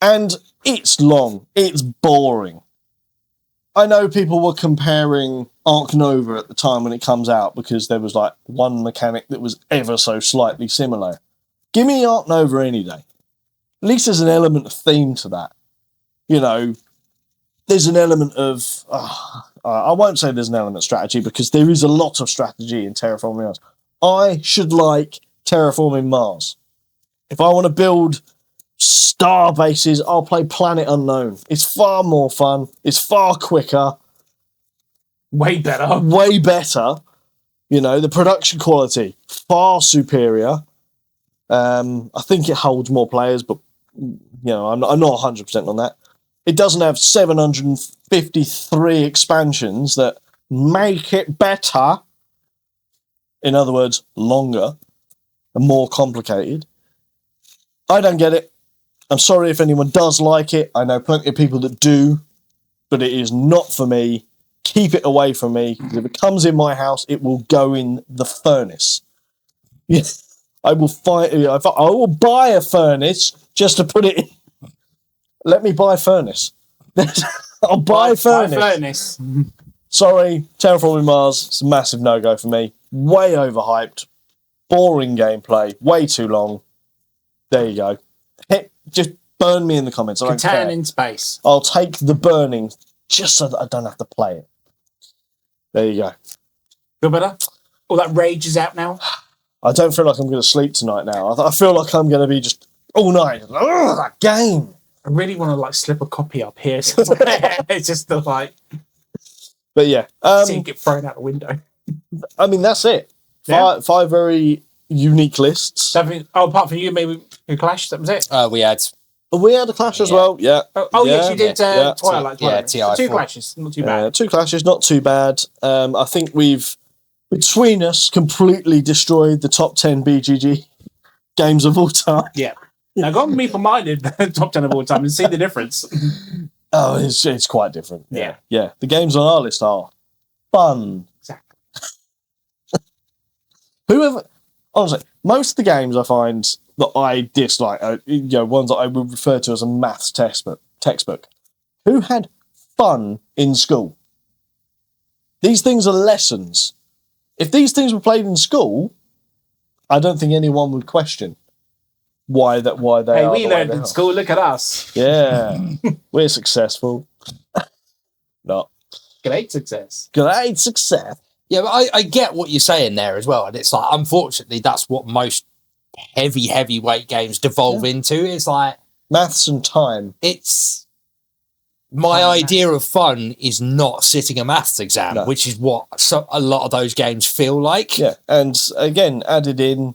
And it's long. It's boring. I know people were comparing Ark Nova at the time when it comes out because there was like one mechanic that was ever so slightly similar. Give me Ark Nova any day. At least there's an element of theme to that. There's an element of... I won't say there's an element of strategy because there is a lot of strategy in Terraforming Mars. I should like Terraforming Mars. If I want to build star bases, I'll play Planet Unknown. It's far more fun. It's far quicker. Way better. The production quality, far superior. I think it holds more players, but I'm not 100% on that. It doesn't have 753 expansions that make it better. In other words, longer and more complicated. I don't get it. I'm sorry if anyone does like it. I know plenty of people that do, but it is not for me. Keep it away from me. If it comes in my house, it will go in the furnace. I will buy a furnace just to put it in. Let me buy a furnace. I'll buy a furnace. Sorry, Terraforming Mars, it's a massive no-go for me. Way overhyped. Boring gameplay. Way too long. There you go. Just burn me in the comments. I don't care. In space. I'll take the burning just so that I don't have to play it. There you go. Feel better? All that rage is out now? I don't feel like I'm going to sleep tonight now. I feel like I'm going to be just all night. Oh, that game. I really want to slip a copy up here. It's just But yeah. See it get thrown out the window. I mean, that's it. Five very unique lists. Apart from you, maybe your Clash, that was it. We had a Clash as well, yeah. Yes, you did Twilight. Yeah, So 2 Clashes, not too bad. 2 Clashes, not too bad. I think we've, between us, completely destroyed the top 10 BGG games of all time. Yeah. Now go on Meeple Minded, top 10 of all time, and see the difference. Oh, it's quite different. Yeah. Yeah. The games on our list are fun. Exactly. Honestly, most of the games I find that I dislike are, ones that I would refer to as a maths textbook. Who had fun in school? These things are lessons. If these things were played in school, I don't think anyone would question why they Hey, are. we learned in school, look at us. Yeah. We're successful. Not. Great success. Great success. Yeah, but I get what you're saying there as well. And it's like, unfortunately, that's what most heavyweight games devolve into. It's like maths and time. It's my idea of fun is not sitting a maths exam, which is what a lot of those games feel like. Yeah, and again, added in,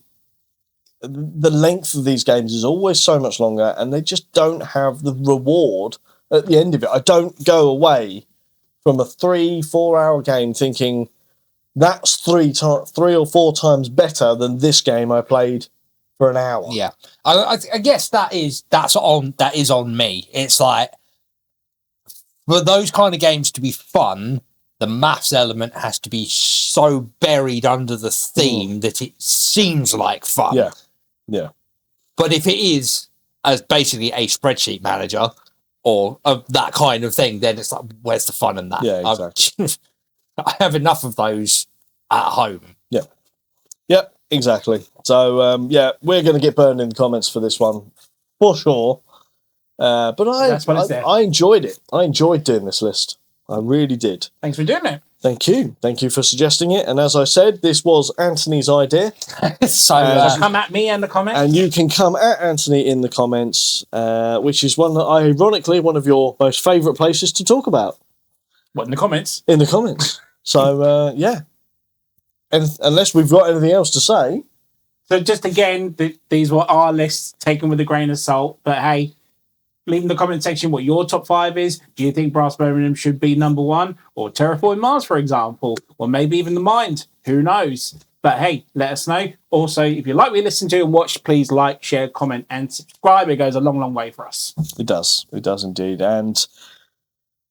the length of these games is always so much longer, and they just don't have the reward at the end of it. I don't go away from a 3-4 hour game thinking that's 3 or 4 times better than this game I played for an hour. Yeah, I guess that is on me. It's like, for those kind of games to be fun, the maths element has to be so buried under the theme that it seems like fun. Yeah, yeah. But if it is as basically a spreadsheet manager or that kind of thing, then it's like, where's the fun in that? Yeah, exactly. I have enough of those at home. Yeah. Yep, exactly. So, yeah, we're going to get burned in the comments for this one, for sure. But I enjoyed it. I enjoyed doing this list. I really did. Thanks for doing it. Thank you. Thank you for suggesting it. And as I said, this was Anthony's idea. So come at me in the comments. And you can come at Anthony in the comments, which is ironically one of your most favourite places to talk about. What, in the comments? In the comments. So, yeah. And unless we've got anything else to say. So just again, these were our lists taken with a grain of salt. But hey, leave in the comment section what your top 5 is. Do you think Brass Birmingham should be number 1? Or Terraforming Mars, for example? Or maybe even The Mind? Who knows? But hey, let us know. Also, if you like what you listen to and watch, please like, share, comment, and subscribe. It goes a long, long way for us. It does. It does indeed. And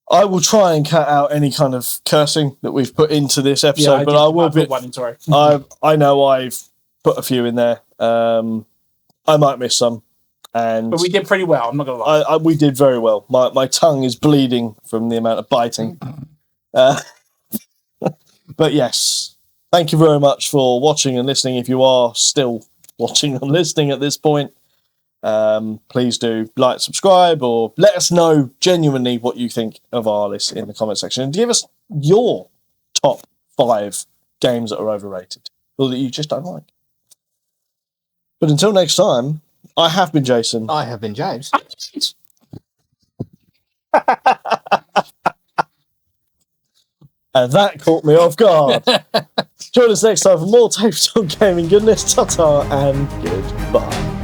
I will try and cut out any kind of cursing that we've put into this episode, but I will be. I know I've put a few in there. I might miss some. But we did pretty well, I'm not going to lie. We did very well. My tongue is bleeding from the amount of biting. But yes, thank you very much for watching and listening. If you are still watching and listening at this point, please do like, subscribe, or let us know genuinely what you think of our list in the comment section. And give us your top 5 games that are overrated or that you just don't like. But until next time, I have been Jason. I have been James. And that caught me off guard. Join us next time for more tabletop gaming goodness. Ta-ta and goodbye.